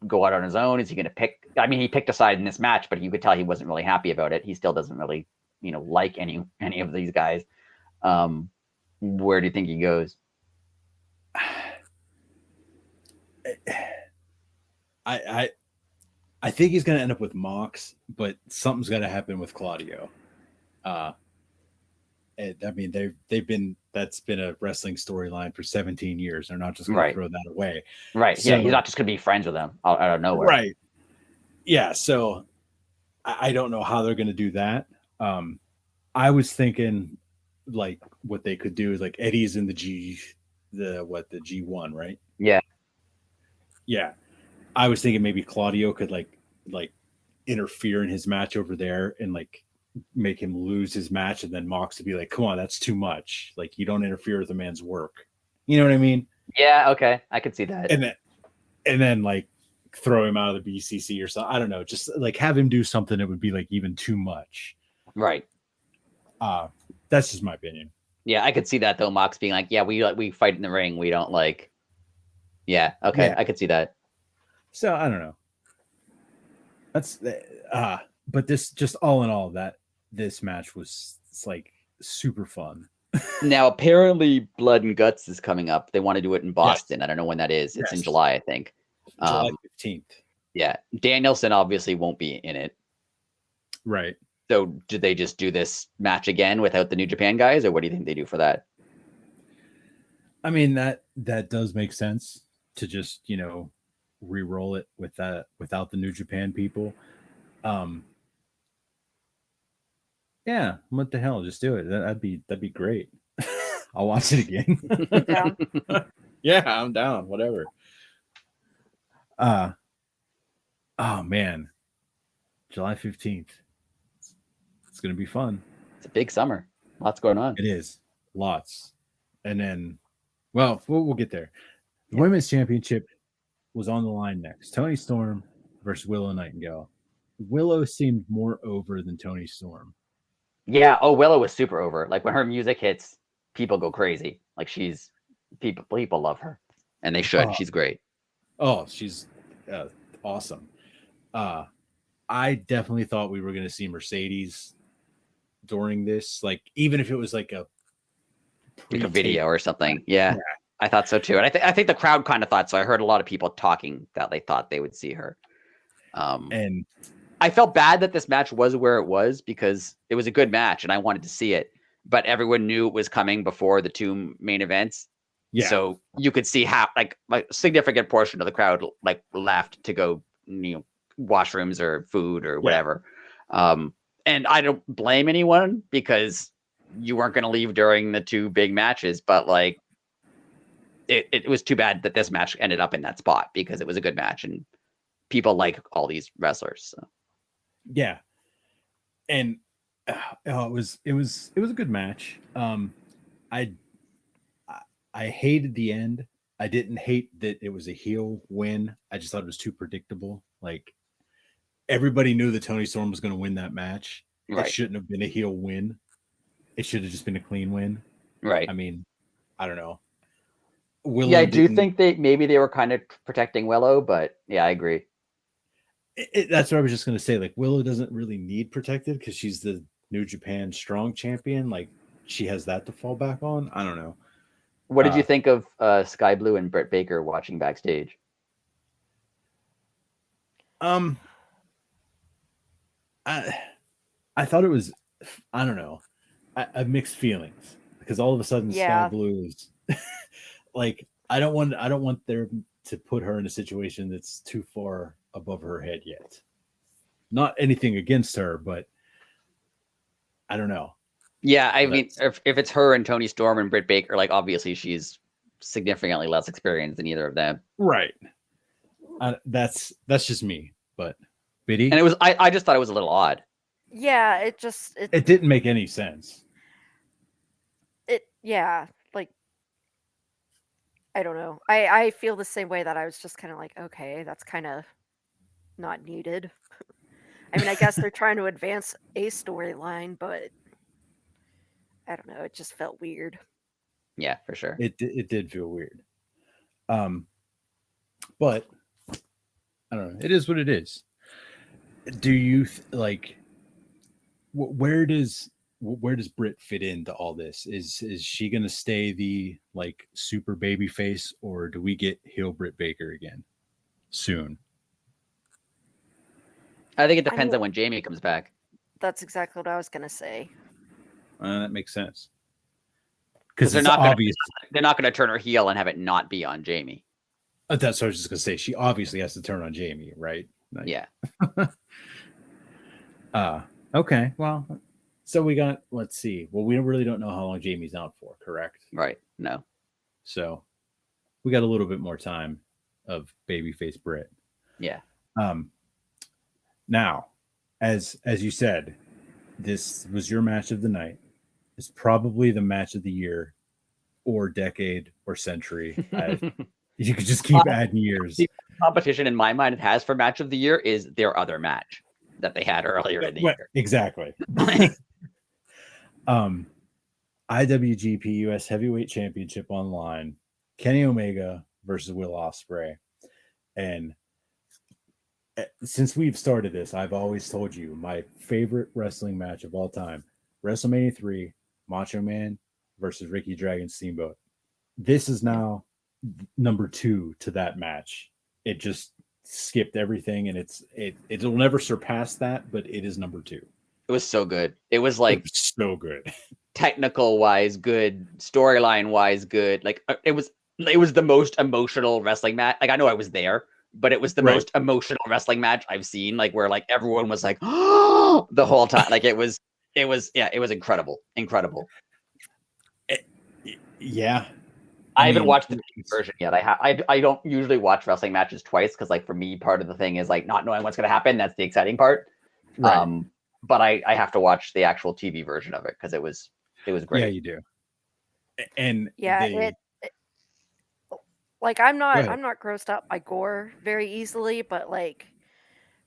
go out on his own? Is he gonna pick? I mean, he picked a side in this match, but you could tell he wasn't really happy about it. He still doesn't really, like any of these guys. Where do you think he goes? I think he's going to end up with Mox, but something's got to happen with Claudio. I mean, that's been a wrestling storyline for 17 years. They're not just going to throw that away. Right. So, yeah. He's not just going to be friends with them out of nowhere. Right. Yeah. So I don't know how they're going to do that. I was thinking like what they could do is like Eddie's in the G1, right? Yeah. Yeah. I was thinking maybe Claudio could like interfere in his match over there and like make him lose his match, and then Mox would be like, come on, that's too much. Like, you don't interfere with a man's work. You know what I mean? Yeah, okay. I could see that. And then like throw him out of the BCC or something. I don't know. Just like have him do something that would be like even too much. Right. That's just my opinion. Yeah, I could see that though. Mox being like, yeah, we fight in the ring. We don't like. Yeah. Okay. Yeah. I could see that. So I don't know. That's but this just all in all this match was like super fun. Now apparently Blood and Guts is coming up. They want to do it in Boston. Yes. I don't know when that is. It's in July, I think. July 15th. Yeah. Danielson obviously won't be in it. Right. So did they just do this match again without the New Japan guys, or what do you think they do for that? I mean, that does make sense to just, re-roll it with that without the New Japan people. Yeah, what the hell? Just do it. That'd be great. I'll watch it again. Down. Yeah, I'm down. Whatever. Oh man, July 15th. It's gonna be fun. It's a big summer. Lots going on. It is. Lots. And then, well, we'll get there. The women's championship was on the line next. Toni Storm versus Willow Nightingale. Willow seemed more over than Toni Storm. Yeah. Oh, Willow was super over. Like when her music hits, people go crazy. Like people love her, and they should. She's great. Oh, she's awesome. I definitely thought we were going to see Mercedes during this, like even if it was like a video or something. Yeah, I thought so too, and I think the crowd kind of thought so. I heard a lot of people talking that they thought they would see her. And I felt bad that this match was where it was because it was a good match and I wanted to see it, but everyone knew it was coming before the two main events. Yeah. So you could see how like a significant portion of the crowd like left to go, washrooms or food or whatever. And I don't blame anyone because you weren't going to leave during the two big matches, but like it was too bad that this match ended up in that spot because it was a good match and people like all these wrestlers. So. Yeah. And it was a good match. I hated the end. I didn't hate that it was a heel win. I just thought it was too predictable. Like everybody knew that Toni Storm was going to win that match. Right. It shouldn't have been a heel win. It should have just been a clean win. Right. I mean, I don't know. I do think maybe they were kind of protecting Willow, but yeah, I agree. That's what I was just going to say. Like Willow doesn't really need protected because she's the New Japan Strong Champion. Like she has that to fall back on. I don't know. What did you think of Sky Blue and Britt Baker watching backstage? I thought it was, I don't know. I have mixed feelings because all of a sudden Sky Blue is like I don't want there to put her in a situation that's too far above her head yet. Not anything against her, but I don't know. Yeah, I mean, if it's her and Toni Storm and Britt Baker, like obviously she's significantly less experienced than either of them. Right. That's just me, but Biddy. And it was I just thought it was a little odd. Yeah, it didn't make any sense. Like I don't know. I feel the same way that I was just kind of like, okay, that's kind of not needed. I mean, I guess they're trying to advance a storyline, but I don't know. It just felt weird. Yeah, for sure. It did feel weird. But I don't know. It is what it is. Do you like? Where does Britt fit into all this? Is she going to stay the like super baby face, or do we get heel Britt Baker again soon? I think it depends on when Jamie comes back. That's exactly what I was going to say. That makes sense. Because they're not going to turn her heel and have it not be on Jamie. That's what I was just going to say. She obviously has to turn on Jamie, right? Like, yeah. Okay. Well, so we got, let's see. Well, we really don't know how long Jamie's out for, correct? Right. No. So we got a little bit more time of babyface Britt. Yeah. Now, as you said, this was your match of the night. It's probably the match of the year or decade or century. You could just keep adding years. The competition in my mind it has for match of the year is their other match that they had earlier in the year. Exactly. IWGP US Heavyweight Championship online. Kenny Omega versus Will Ospreay. And since we've started this, I've always told you my favorite wrestling match of all time, WrestleMania 3, Macho Man versus Ricky Dragon Steamboat. This is now number 2 to that match. It just skipped everything, and it'll never surpass that, but it is number 2. It was so good. It was like so good. Technical wise good, storyline wise good. Like it was the most emotional wrestling match. Like I know I was there but it was the Right. most emotional wrestling match I've seen. Like where like everyone was like, oh, the whole time. Like it was incredible. Yeah. I haven't watched the TV version yet. I don't usually watch wrestling matches twice because like for me, part of the thing is like not knowing what's going to happen. That's the exciting part. Right. But I have to watch the actual TV version of it because it was great. Yeah, you do. And Yeah, like I'm not grossed out by gore very easily, but like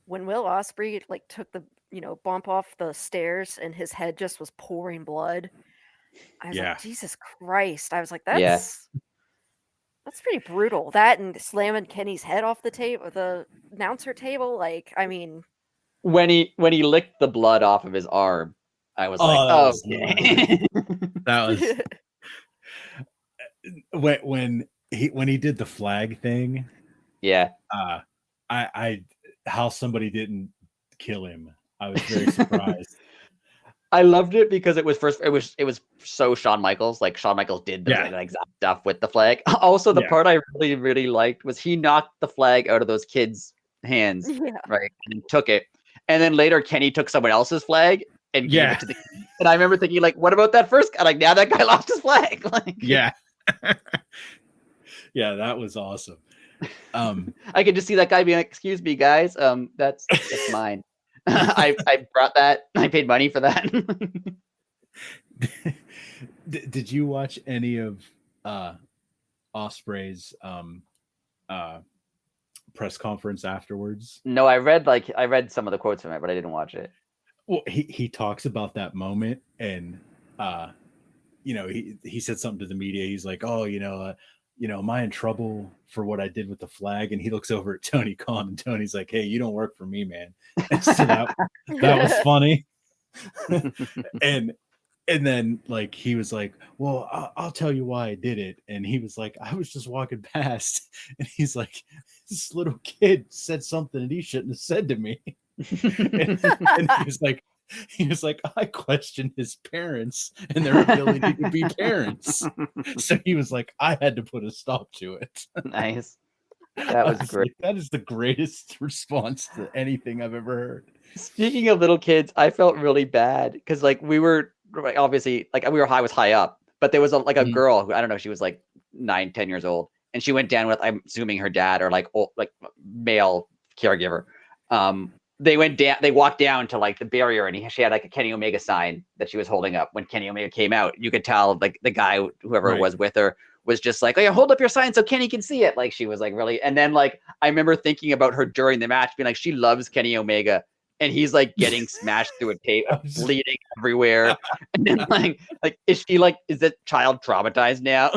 when Will Ospreay like took the bump off the stairs and his head just was pouring blood, I was like, Jesus Christ! I was like, that's pretty brutal. That and slamming Kenny's head off the table, the announcer table. Like, I mean, when he licked the blood off of his arm, I was like, oh, okay. That was when he did the flag thing. Yeah. I how somebody didn't kill him. I was very surprised. I loved it because it was so Shawn Michaels. Like Shawn Michaels did the exact stuff with the flag. Also, the part I really, really liked was he knocked the flag out of those kids' hands, right, and took it. And then later, Kenny took someone else's flag and gave it to the. And I remember thinking, like, what about that first guy? Like, now that guy lost his flag. Like, yeah, that was awesome. I could just see that guy being like, "Excuse me, guys, that's mine. I brought that. I paid money for that." Did you watch any of Ospreay's press conference afterwards? No, I read some of the quotes from it, but I didn't watch it. Well, he talks about that moment, and he said something to the media. He's like, "Oh, am I in trouble for what I did with the flag?" And he looks over at Tony Khan, and Tony's like, "Hey, you don't work for me, man." And so that was funny. And then like he was like, "Well, I'll tell you why I did it." And he was like, "I was just walking past," and he's like, "This little kid said something that he shouldn't have said to me." and he was like, "I questioned his parents and their ability to be parents." So he was like, "I had to put a stop to it." Nice. That was great. Like, that is the greatest response to anything I've ever heard. Speaking of little kids, I felt really bad because like we were obviously like I was high up, but there was a girl who I don't know, she was like 9-10 years old, and she went down with, I'm assuming, her dad or like male caregiver. They walked down to like the barrier, and she had like a Kenny Omega sign that she was holding up. When Kenny Omega came out, you could tell like the guy, whoever it was with her, was just like, "Oh yeah, hold up your sign so Kenny can see it." Like she was like really, and then like I remember thinking about her during the match, being like, she loves Kenny Omega, and he's like getting smashed through a tape, bleeding everywhere. And then like is that child traumatized now?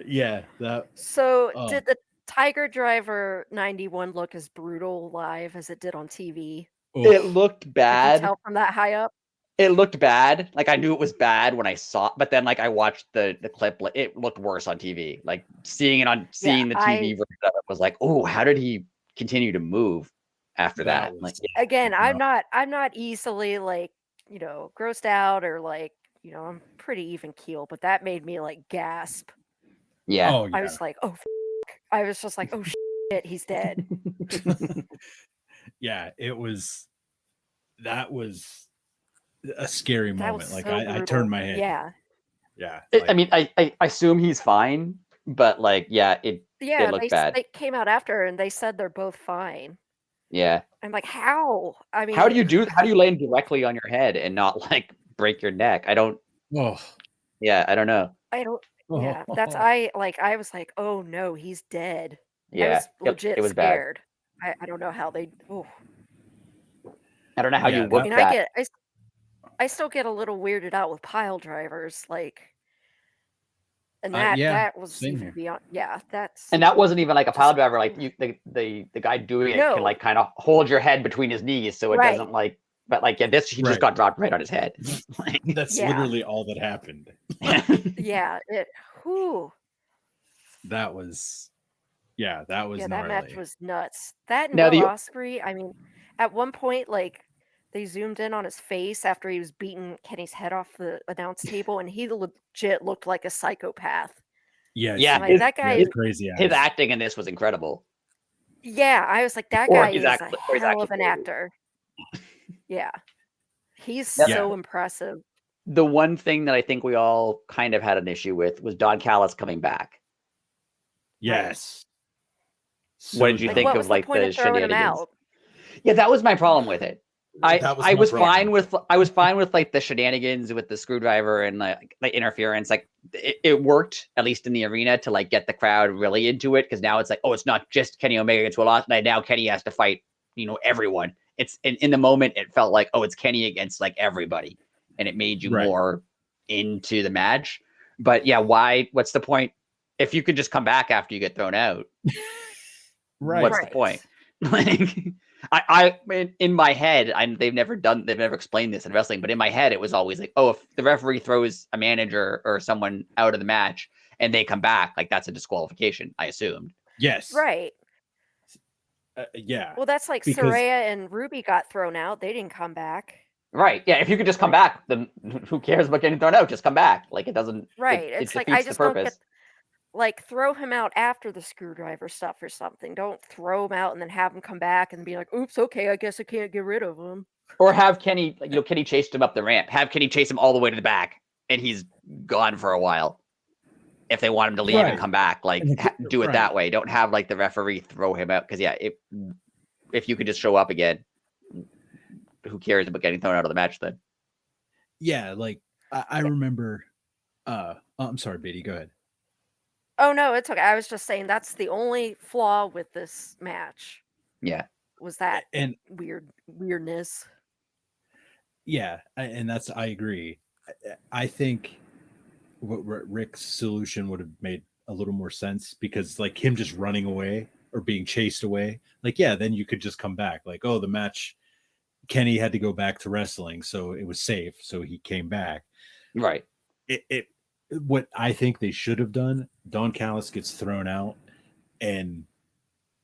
Yeah, that. So did the Tiger Driver 91 look as brutal live as it did on TV? It looked bad. Did you tell from that high up? It looked bad. Like I knew it was bad when I saw it, but then like I watched the clip. Like, it looked worse on TV. Like seeing the TV version of it was like, oh, how did he continue to move after that? Again, I'm not easily like grossed out or like I'm pretty even keel, but that made me like gasp. Yeah. Oh, yeah. I was like, oh, I was just like, oh shit, he's dead. Yeah, that was a scary moment. Like I turned my head. Yeah. I mean, I assume he's fine, but like, it looked bad. They came out after and they said they're both fine. Yeah. I'm like, how? I mean, how do you land directly on your head and not like break your neck? I don't. Oh. Yeah, I don't know. Yeah, I was like, oh no, he's dead. Yeah, I was legit it was scared. I don't know how they. Oh. I don't know how you work that. I still get a little weirded out with pile drivers, like, and that was even beyond. Yeah, and that wasn't even like a pile driver. Like the guy doing it can like kind of hold your head between his knees so it doesn't like. But like this, he just got dropped right on his head. That's literally all that happened. Yeah, that was gnarly. That match was nuts. That and Will Ospreay. I mean, at one point, like they zoomed in on his face after he was beating Kenny's head off the announce table, and he legit looked like a psychopath. Yeah, Yeah, Like, that guy is crazy. His acting in this was incredible. Yeah, I was like, that Or guy he's is act- a or he's hell actually of an crazy. actor. Yeah. He's Yep. so impressive. The one thing that I think we all kind of had an issue with was Don Callis coming back. Yes. What did you Like, think what of was the like point the of throwing him shenanigans? out? Yeah, that was my problem with it. That was I my was problem. fine with like the shenanigans with the screwdriver and like the interference. Like it worked at least in the arena to like get the crowd really into it, because now it's like, oh, it's not just Kenny Omega against Will Ospreay. Now Kenny has to fight, everyone. It's in the moment it felt like, oh, it's Kenny against like everybody, and it made you more into the match. But yeah, why? What's the point if you could just come back after you get thrown out? What's the point? Like, I in my head, they've never explained this in wrestling, but in my head, it was always like, oh, if the referee throws a manager or someone out of the match and they come back, like that's a disqualification. I assumed. Yes. Right. Yeah. Well, that's like Saraya and Ruby got thrown out. They didn't come back. Right. Yeah. If you could just come back, then who cares about getting thrown out? Just come back. Like it doesn't. Right. It It's like, defeats I just the purpose. don't get, like, throw him out after the screwdriver stuff or something. Don't throw him out and then have him come back and be like, oops, okay, I guess I can't get rid of him. Or have Kenny, Kenny chased him up the ramp. Have Kenny chase him all the way to the back, and he's gone for a while. If they want him to leave and come back, like do it that way. Don't have like the referee throw him out, because if you could just show up again, who cares about getting thrown out of the match then? Yeah, like I remember. I'm sorry, Beatty. Go ahead. Oh no, it's okay. I was just saying that's the only flaw with this match. Yeah, was that and weirdness. Yeah, and I agree. I think what Rick's solution would have made a little more sense, because like him just running away or being chased away, like, yeah, then you could just come back. Like, oh, the match, Kenny had to go back to wrestling, so it was safe, so he came back. Right. What I think they should have done, Don Callis gets thrown out, and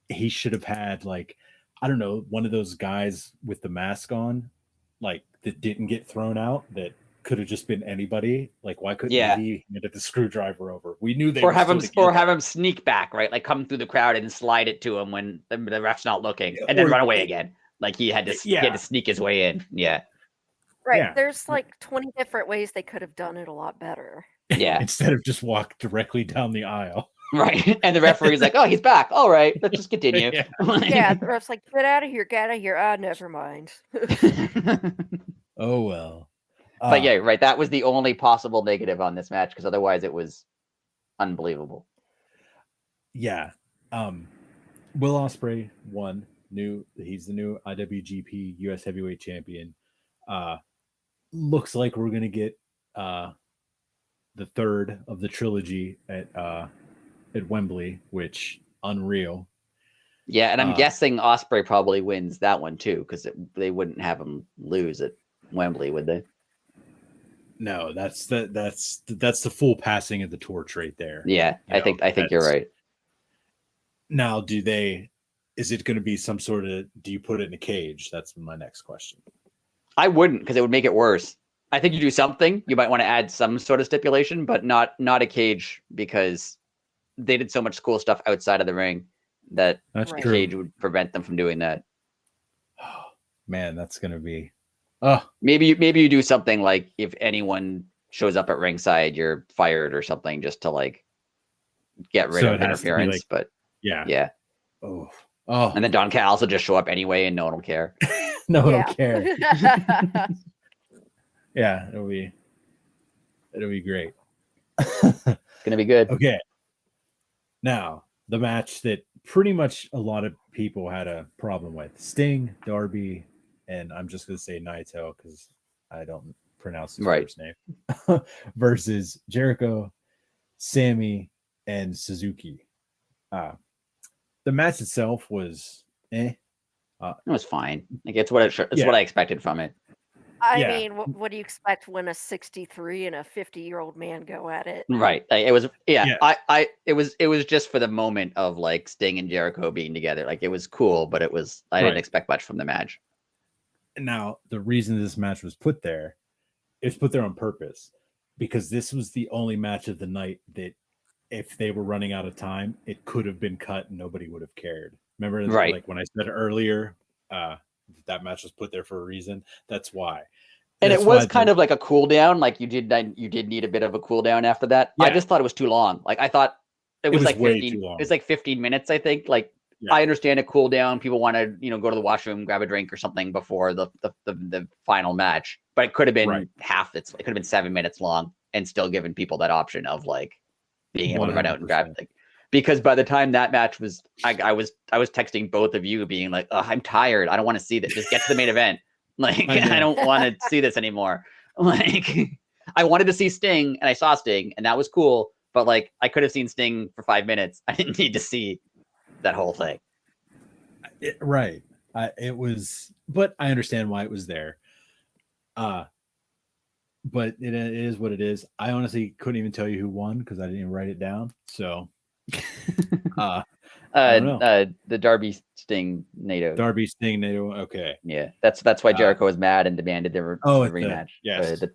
he should have had, like, I don't know, one of those guys with the mask on, like, that didn't get thrown out, that could have just been anybody. Like, why couldn't he handed the screwdriver over? We knew they or have him sneak back, right? Like come through the crowd and slide it to him when the ref's not looking, and then run away again. Like he had to sneak his way in. Yeah. Right. Yeah. There's like 20 different ways they could have done it a lot better. Yeah. Instead of just walk directly down the aisle. Right. And the referee's like, oh, he's back. All right, let's just continue. Yeah, the ref's like, get out of here, get out of here. Ah, never mind. Oh, well. But yeah, right. That was the only possible negative on this match, because otherwise it was unbelievable. Yeah. Will Ospreay won. He's the new IWGP US Heavyweight Champion. Looks like we're gonna get the third of the trilogy at Wembley, which unreal. Yeah, and I'm guessing Ospreay probably wins that one too, because they wouldn't have him lose at Wembley, would they? No, that's the full passing of the torch right there. Yeah, I think you're right. Now, is it going to be some sort of, do you put it in a cage? That's my next question. I wouldn't, because it would make it worse. I think you do something. You might want to add some sort of stipulation, but not a cage, because they did so much cool stuff outside of the ring that a cage would prevent them from doing that. Oh, man, that's going to be... Maybe you do something like, if anyone shows up at ringside, you're fired or something, just to like get rid of interference. Like, but yeah. Oh. And then Don Callis will just show up anyway, and no one will care. No one will care. Yeah, it'll be great. It's gonna be good. Okay. Now, the match that pretty much a lot of people had a problem with: Sting, Darby, and I'm just going to say Naito because I don't pronounce his first name, versus Jericho, Sammy, and Suzuki. The match itself was it was fine. Like it's what what I expected from it. I mean, what do you expect when a 63 and a 50-year-old man go at it? Right. Like, it was it was just for the moment of like Sting and Jericho being together. Like it was cool, but I didn't expect much from the match. Now, the reason this match was put there on purpose, because this was the only match of the night that if they were running out of time, it could have been cut and nobody would have cared. Remember, Right. like when I said earlier, that match was put there for a reason. That's why. And it was kind of like a cool down. Like you did need a bit of a cool down after that. Yeah. I just thought it was too long. Like I thought it was like 15. It was like 15 minutes, I think. Like I understand a cool down. People want to, go to the washroom, grab a drink or something before the final match. But it could have been half. It could have been 7 minutes long and still giving people that option of like being able to run out and grab it. Because by the time that match was, I was texting both of you being like, oh, I'm tired. I don't want to see this. Just get to the main event. Like, I don't want to see this anymore. Like, I wanted to see Sting and I saw Sting and that was cool. But like, I could have seen Sting for 5 minutes. I didn't need to see that whole thing. Right. It was, but I understand why it was there. But it is what it is. I honestly couldn't even tell you who won because I didn't even write it down. So, the Darby Sting NATO. Darby Sting NATO. Okay. Yeah, that's why Jericho was mad and demanded the rematch.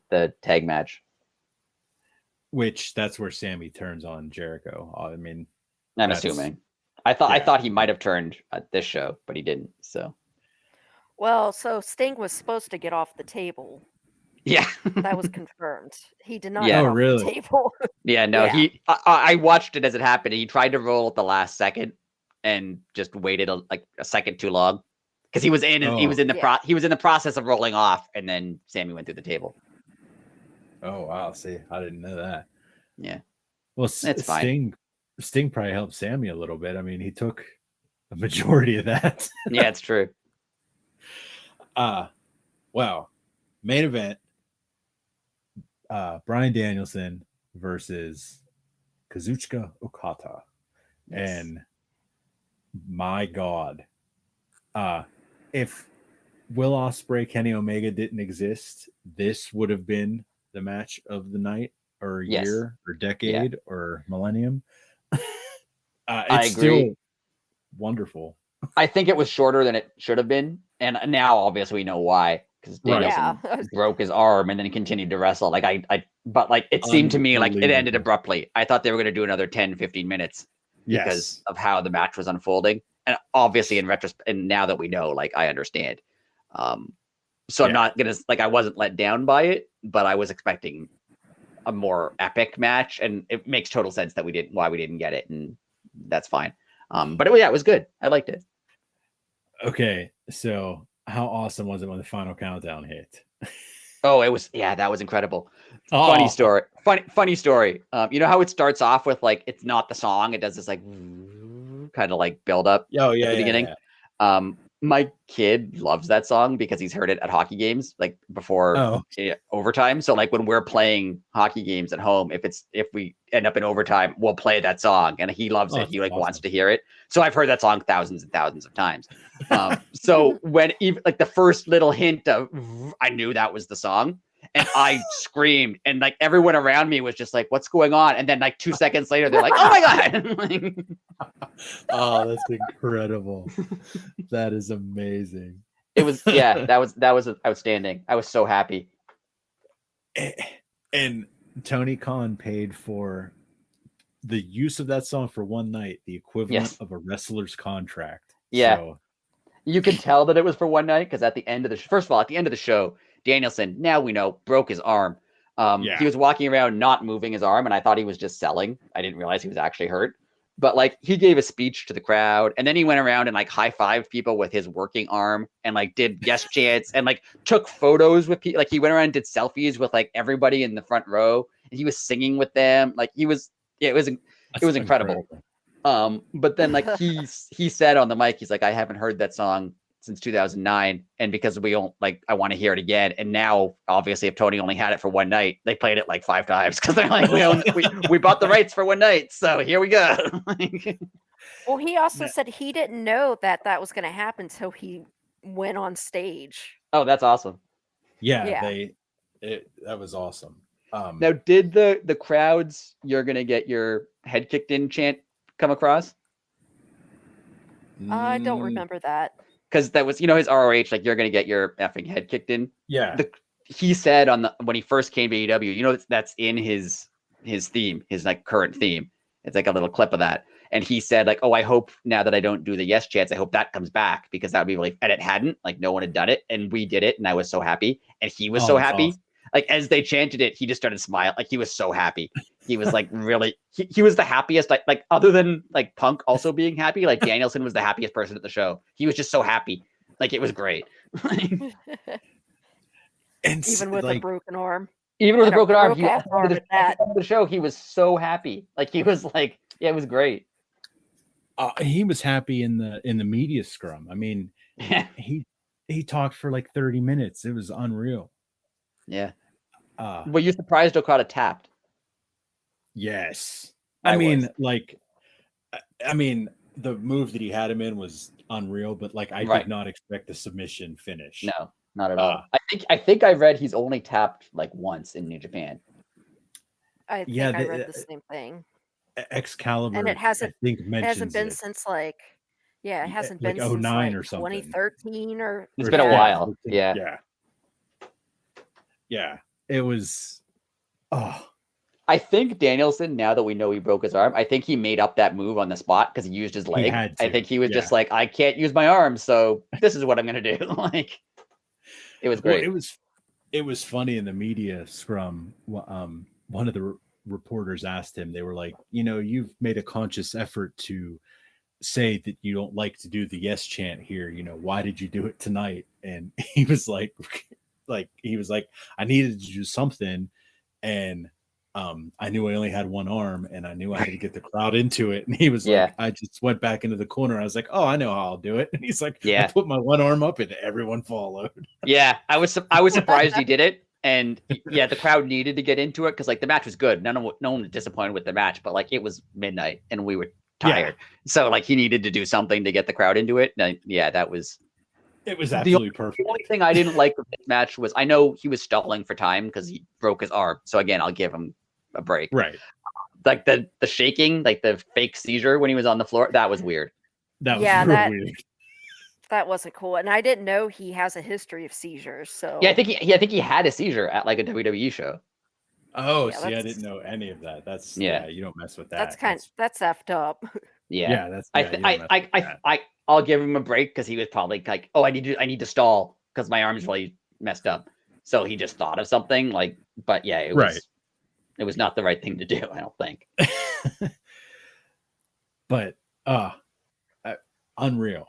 The tag match. Which that's where Sammy turns on Jericho. I mean, I'm assuming. I thought he might have turned at this show, but he didn't. So. Well, so Sting was supposed to get off the table. Yeah, that was confirmed. He did not. Yeah, get off the table. Yeah, no. Yeah. I watched it as it happened. He tried to roll at the last second and just waited a second too long because he was in the process of rolling off, and then Sammy went through the table. Oh wow! See, I didn't know that. Yeah. Well, it's fine. Sting probably helped Sammy a little bit. I mean, he took a majority of that. Yeah, it's true. Wow. Main event. Bryan Danielson versus Kazuchika Okada. Yes. And my God, if Will Ospreay, Kenny Omega didn't exist, this would have been the match of the night or year or decade or millennium. It's still wonderful. I think it was shorter than it should have been. And now obviously we know why. Because Danielson broke his arm and then he continued to wrestle. But it seemed to me like it ended abruptly. I thought they were going to do another 10, 15 minutes because of how the match was unfolding. And obviously in retrospect, and now that we know, I understand. So I'm not going to, I wasn't let down by it, but I was expecting a more epic match. And it makes total sense that why we didn't get it. And that's fine. But it was good. I liked it. Okay. So how awesome was it when the final countdown hit? Oh, it was, that was incredible. Funny story. You know how it starts off with it's not the song. It does this kind of build up at the beginning. Yeah. My kid loves that song because he's heard it at hockey games before overtime. So when we're playing hockey games at home, if we end up in overtime, we'll play that song and he loves it. He awesome. Wants to hear it. So I've heard that song thousands and thousands of times. So when even the first little hint of, I knew that was the song and I screamed and everyone around me was just what's going on? And then 2 seconds later, they're oh my God. Oh, that's incredible. That is amazing. It was, that was outstanding. I was so happy. And Tony Khan paid for the use of that song for one night, the equivalent of a wrestler's contract. Yeah. So, you can tell that it was for one night because at the end of the show, Danielson, now we know, broke his arm. He was walking around not moving his arm, and I thought he was just selling. I didn't realize he was actually hurt. But he gave a speech to the crowd, and then he went around and high-fived people with his working arm, and did yes chants, and took photos with people. He went around and did selfies with everybody in the front row, and he was singing with them. It was incredible. But then he said on the mic, he's I haven't heard that song since 2009, and because we don't I want to hear it again. And now obviously if Tony only had it for one night, they played it 5 times because they're we bought the rights for one night, so here we go. Well, he also said he didn't know that was going to happen until he went on stage. Oh, that's awesome. That was awesome. Now, did the crowd's "You're gonna get your head kicked in" chant come across? I don't remember that. Because that was, his ROH, you're going to get your effing head kicked in. Yeah. He said when he first came to AEW, that's in his theme, his current theme. It's like a little clip of that. And he said, like, oh, I hope now that I don't do the yes chants, I hope that comes back because that would be really, and it hadn't, like, no one had done it. And we did it. And I was so happy. And he was so happy. Awesome. Like, as they chanted it, he just started smiling. Like, he was so happy. He was like, really, he was the happiest. Like, other than like Punk also being happy, like Danielson was the happiest person at the show. He was just so happy. Like, it was great. And even with a broken arm. Even with a broken arm, the show, he was so happy. Like, he was like, yeah, it was great. He was happy in the media scrum. I mean, he talked for like 30 minutes. It was unreal. Yeah. Were you surprised Okada tapped? Yes. I mean, the move that he had him in was unreal, but like I did not expect the submission finish. No, not at all. I think I read he's only tapped like once in New Japan. I think I read the same thing. Excalibur, and it hasn't been it. Since like it hasn't been like since 09 like or something. 2013 or it's been a while. Yeah. It was I think Danielson, now that we know he broke his arm, I think he made up that move on the spot because he used his leg. I think he was just like, I can't use my arm, so this is what I'm gonna do. Like, it was great. Well, it was funny in the media scrum. One of the reporters asked him, they were like, you've made a conscious effort to say that you don't like to do the yes chant here. Why did you do it tonight? And he was like, I needed to do something. And I knew I only had one arm and I knew I had to get the crowd into it. And he was like, I just went back into the corner. I was like, oh, I know how I'll do it. And he's like, I put my one arm up and everyone followed. Yeah. I was surprised he did it. And the crowd needed to get into it because like the match was good. No one was disappointed with the match, but like it was midnight and we were tired. So like he needed to do something to get the crowd into it. And it was absolutely perfect. The only thing I didn't like with this match was I know he was stalling for time because he broke his arm. So again, I'll give him a break. Right. Like the shaking, like the fake seizure when he was on the floor, that was weird. That was weird. That wasn't cool. And I didn't know he has a history of seizures. So I think he had a seizure at like a WWE show. Oh, see, I didn't know any of that. That's you don't mess with that. That's effed up. Yeah, I'll give him a break because he was probably like, oh, I need to stall because my arm's really messed up. So he just thought of something like, but yeah, it was not the right thing to do, I don't think. But unreal.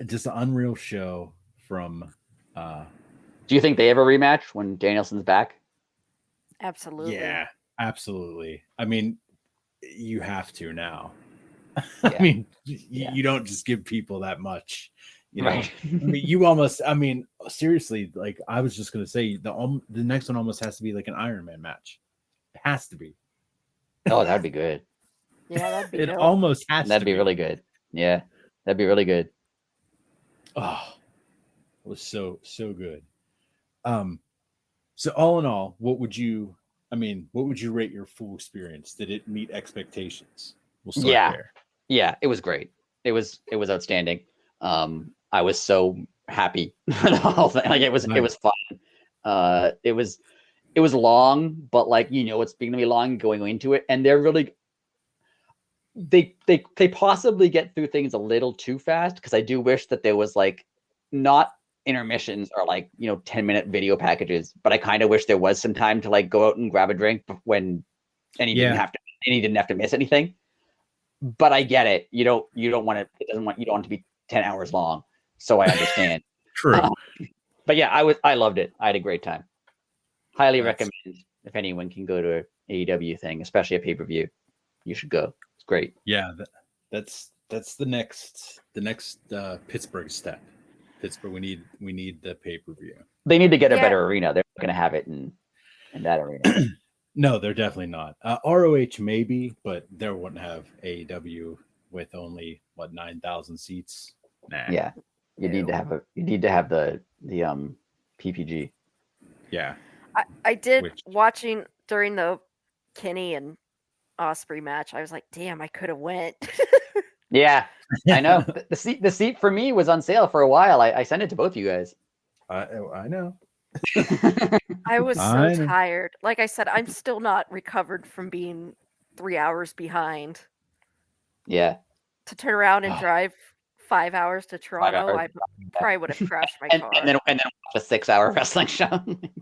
Just an unreal show from Do you think they have a rematch when Danielson's back? Absolutely. Yeah, absolutely. I mean, you have to now. Yeah. I mean, you don't just give people that much, Right. I mean, you almost, seriously, like I was just going to say the next one almost has to be like an Iron Man match. It has to be. Oh, that'd be good. Yeah, that'd be it dope. almost has that'd to be really good. Yeah, that'd be really good. Oh, it was so good. So all in all, what would you rate your full experience? Did it meet expectations? We'll start there. Yeah, it was great. It was outstanding. I was so happy for the whole thing. Like it was fun. It was long, but like it's going to be long going into it, and they're really they possibly get through things a little too fast because I do wish that there was like not intermissions or like 10-minute video packages, but I kind of wish there was some time to like go out and grab a drink when he didn't have to miss anything. But I get it. You don't want it. You don't want it to be 10 hours long. So I understand. True. But yeah, I loved it. I had a great time. Highly recommend if anyone can go to an AEW thing, especially a pay-per-view, you should go. It's great. Yeah, that's the next Pittsburgh step. Pittsburgh, we need the pay-per-view. They need to get a better arena. They're not going to have it in that arena. No, they're definitely not. ROH maybe, but they wouldn't have AEW with only 9,000 seats. Nah. Yeah, you need to have the PPG. Yeah, I did watching during the Kenny and Ospreay match. I was like, damn, I could have went. Yeah, I know. The seat for me was on sale for a while. I sent it to both of you guys. I know. I was so tired. Like I said, I'm still not recovered from being 3 hours behind. Yeah. To turn around and drive 5 hours to Toronto, hours. I probably would have crashed my car. And then watch a 6-hour wrestling show.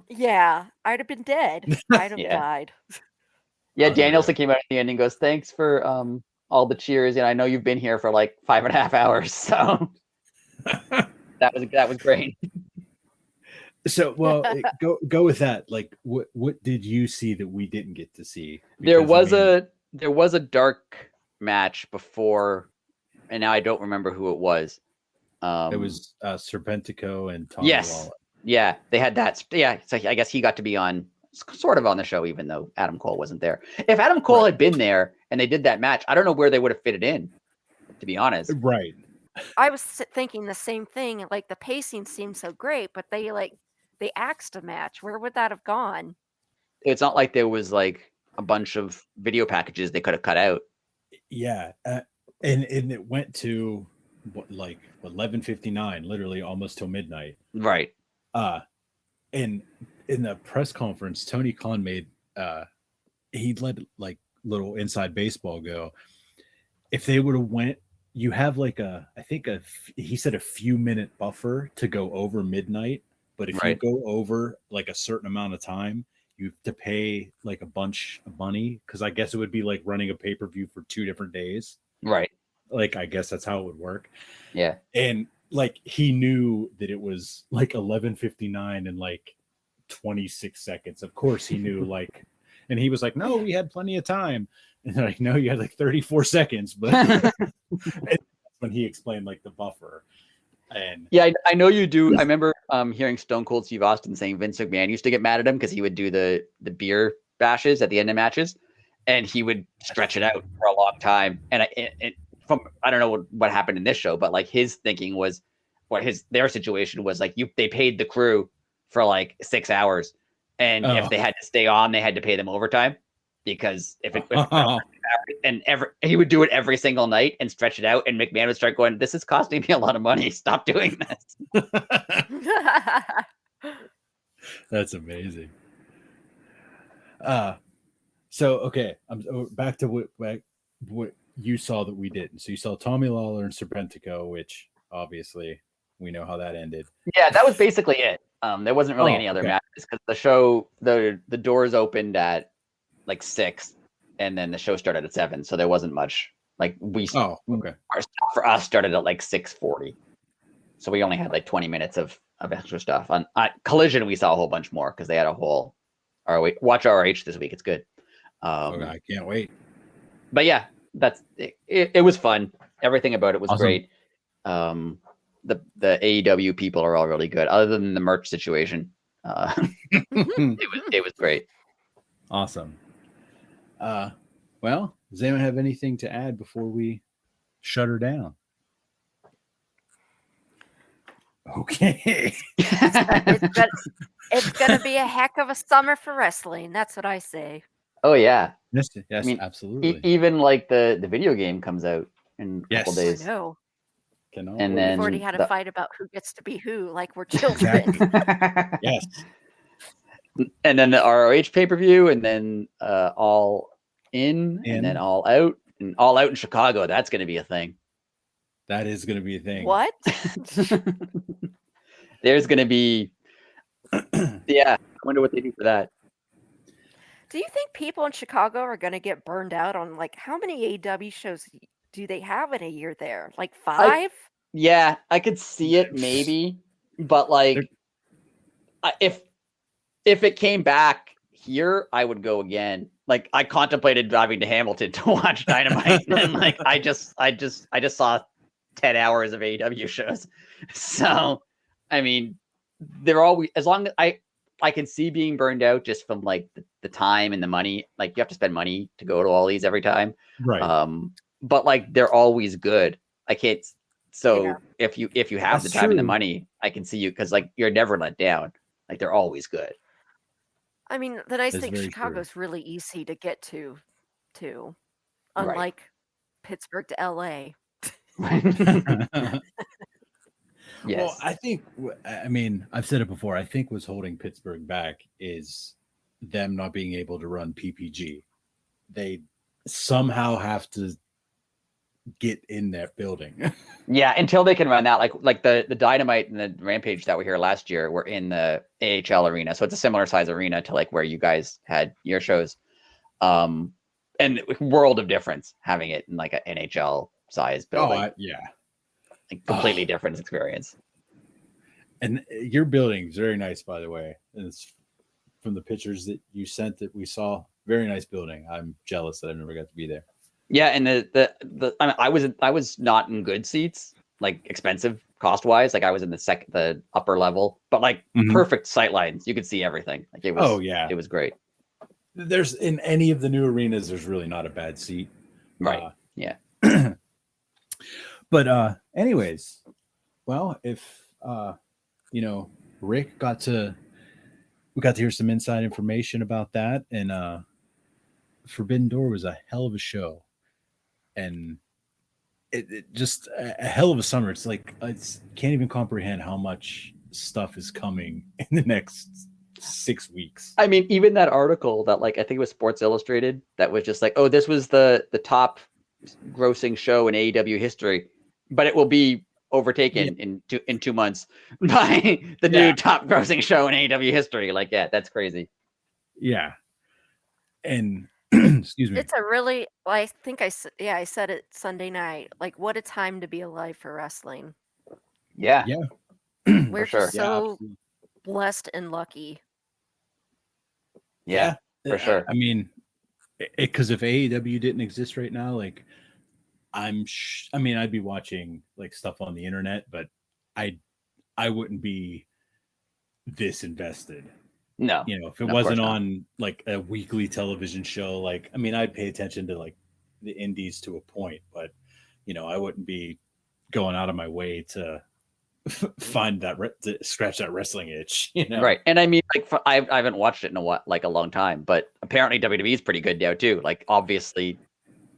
Yeah, I'd have been dead. I'd have died. Yeah, Danielson came out at the end and goes, "Thanks for all the cheers, and I know you've been here for like 5.5 hours, so that was great." So, well, go with that. Like, what did you see that we didn't get to see? Because, there was a dark match before, and now I don't remember who it was. It was Serpentico and Tommy Lawler. Yeah, they had that. Yeah, so I guess he got to be sort of on the show, even though Adam Cole wasn't there. If Adam Cole had been there and they did that match, I don't know where they would have fitted in, to be honest. Right. I was thinking the same thing. Like, the pacing seemed so great, but they axed a match. Where would that have gone? It's not like there was like a bunch of video packages they could have cut out. Yeah, and it went to 11:59, literally almost till midnight. Right. And in the press conference, Tony Khan made he let like little inside baseball go. If they would have went, you have like he said a few minute buffer to go over midnight, but if you go over like a certain amount of time, you have to pay like a bunch of money, because I guess it would be like running a pay-per-view for 2 different days. Right. Like, I guess that's how it would work. Yeah. And like, he knew that it was like 11:59 and like 26 seconds. Of course he knew, like, and he was like, "No, we had plenty of time." And they're like, "No, you had like 34 seconds." But that's when he explained like the buffer. And yeah, I know you do. I remember hearing Stone Cold Steve Austin saying Vince McMahon used to get mad at him because he would do the beer bashes at the end of matches, and he would stretch it out for a long time. And I don't know what happened in this show, but like his thinking was, their situation was like, they paid the crew for like 6 hours, and if they had to stay on, they had to pay them overtime, because he would do it every single night and stretch it out, and McMahon would start going, "This is costing me a lot of money. Stop doing this." That's amazing. So okay, I'm back to what you saw that we didn't. So you saw Tommy Lawler and Serpentico, which obviously we know how that ended. Yeah, that was basically it. There wasn't really any other matches, because the show, the doors opened at like 6, and then the show started at 7, so there wasn't much. Like, for us started at like 6:40, so we only had like 20 minutes of extra stuff. On Collision, we saw a whole bunch more because they had a whole ROH. Watch ROH this week; it's good. I can't wait. But yeah, that's it. It was fun. Everything about it was great. The AEW people are all really good, other than the merch situation. It was great. Awesome. Well, does anyone have anything to add before we shut her down? Okay. It's gonna be a heck of a summer for wrestling. That's what I say. Oh yeah. Yes, I mean, absolutely. Even like the video game comes out in a couple days. I know. And then we've already had a fight about who gets to be who, like we're children. Yes. And then the ROH pay-per-view, and then All In, and then All Out, and All Out in Chicago. That's going to be a thing. That is going to be a thing. What? There's going to be, yeah. I wonder what they do for that. Do you think people in Chicago are going to get burned out on, like, how many AEW shows do they have in a year there? Like 5? Yeah, I could see it maybe, but like, if it came back here, I would go again. Like, I contemplated driving to Hamilton to watch Dynamite, and like, I just saw 10 hours of AEW shows. So, I mean, they're always, as long as I can see being burned out just from like the time and the money. Like, you have to spend money to go to all these every time. Right. But like, they're always good. I can't. So if you have the time and the money, I can see you, because like, you're never let down. Like, they're always good. I mean, the nice thing, Chicago's really easy to get to, too. Unlike Pittsburgh to LA. Yes. Well, I mean, I've said it before. I think what's holding Pittsburgh back is them not being able to run PPG. They somehow have to get in that building. Yeah, until they can run that, like the Dynamite and the Rampage that were here last year were in the AHL arena, so it's a similar size arena to like where you guys had your shows. And world of difference having it in like an NHL size building. Yeah, like completely different experience. And your building's very nice, by the way. And it's from the pictures that you sent that we saw. Very nice building. I'm jealous that I never got to be there. Yeah, and I mean, I was not in good seats, like expensive cost wise. Like I was in the upper level, but like perfect sight lines. You could see everything. Like it was. It was great. There's in any of the new arenas, there's really not a bad seat. Right. Yeah. But anyways, well, if Rick we got to hear some inside information about that, and Forbidden Door was a hell of a show, and it just a hell of a summer. It's like can't even comprehend how much stuff is coming in the next 6 weeks. I mean, even that article that like I think it was Sports Illustrated that was just like, oh, this was the top grossing show in AEW history, but it will be overtaken in 2 months by the new top grossing show in AEW history. Like, yeah, that's crazy. Yeah. And excuse me. It's a really, I think I said it Sunday night. Like, what a time to be alive for wrestling. Yeah. Yeah. We're just so blessed and lucky. Yeah, for sure. I mean, because if AEW didn't exist right now, like I mean, I'd be watching like stuff on the internet, but I wouldn't be this invested. No, if it wasn't on like a weekly television show, like, I mean, I'd pay attention to like the indies to a point, but I wouldn't be going out of my way to find that to scratch that wrestling itch, Right. And I mean, like, I haven't watched it in a long time, but apparently WWE is pretty good now too. Like, obviously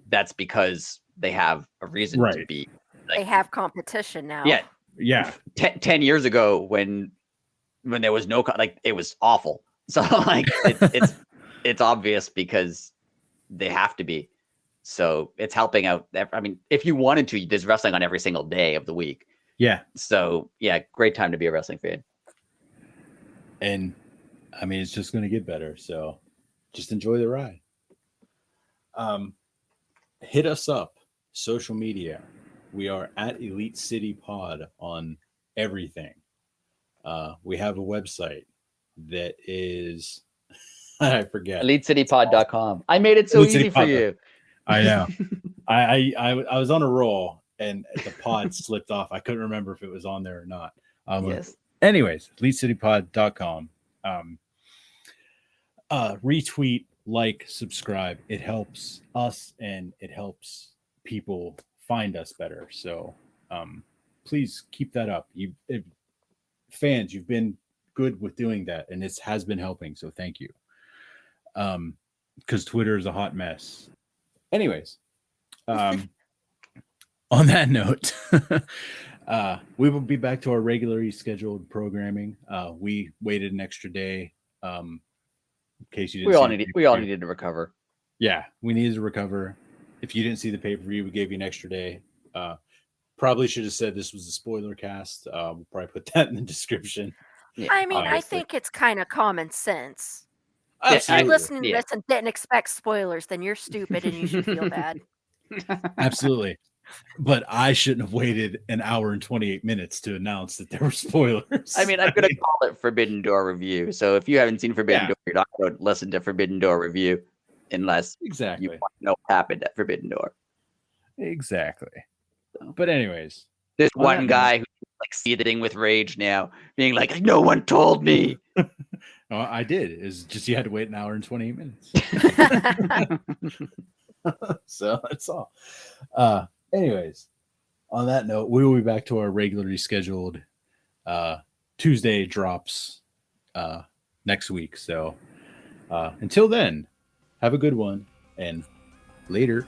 that's because they have a reason to be. Like, they have competition now. Yeah. 10 years ago when there was no, like, it was awful. So like it's obvious because they have to be. So it's helping out. I mean, if you wanted to, there's wrestling on every single day of the week. Yeah. So yeah, great time to be a wrestling fan. And I mean, it's just going to get better. So just enjoy the ride. Hit us up, social media. We are at Elite City Pod on everything. We have a website that is, I forget. EliteCityPod.com. I made it so easy for you. I know. I was on a roll and the pod slipped off. I couldn't remember if it was on there or not. Yes. Anyways, EliteCityPod.com. Retweet, like, subscribe. It helps us and it helps people find us better. So please keep that up. Fans, you've been good with doing that, and it has been helping. So thank you. Because Twitter is a hot mess. Anyways, on that note, we will be back to our regularly scheduled programming. We waited an extra day. In case you didn't, we all needed to recover. Yeah, we needed to recover. If you didn't see the pay-per-view, we gave you an extra day. Probably should have said this was a spoiler cast. We'll probably put that in the description. Yeah, I mean, obviously. I think it's kind of common sense. Absolutely. If you're listening to this and didn't expect spoilers, then you're stupid and you should feel bad. Absolutely. But I shouldn't have waited an hour and 28 minutes to announce that there were spoilers. I mean, I'm going to call it Forbidden Door Review. So if you haven't seen Forbidden Door, you're not going to listen to Forbidden Door Review unless you want to know what happened at Forbidden Door. Exactly. But anyways. There's one guy who's like seething with rage now, being like, no one told me. I did. It's just you had to wait an hour and 28 minutes. So that's all. Anyways, on that note, we will be back to our regularly scheduled Tuesday drops next week. So until then, have a good one and later.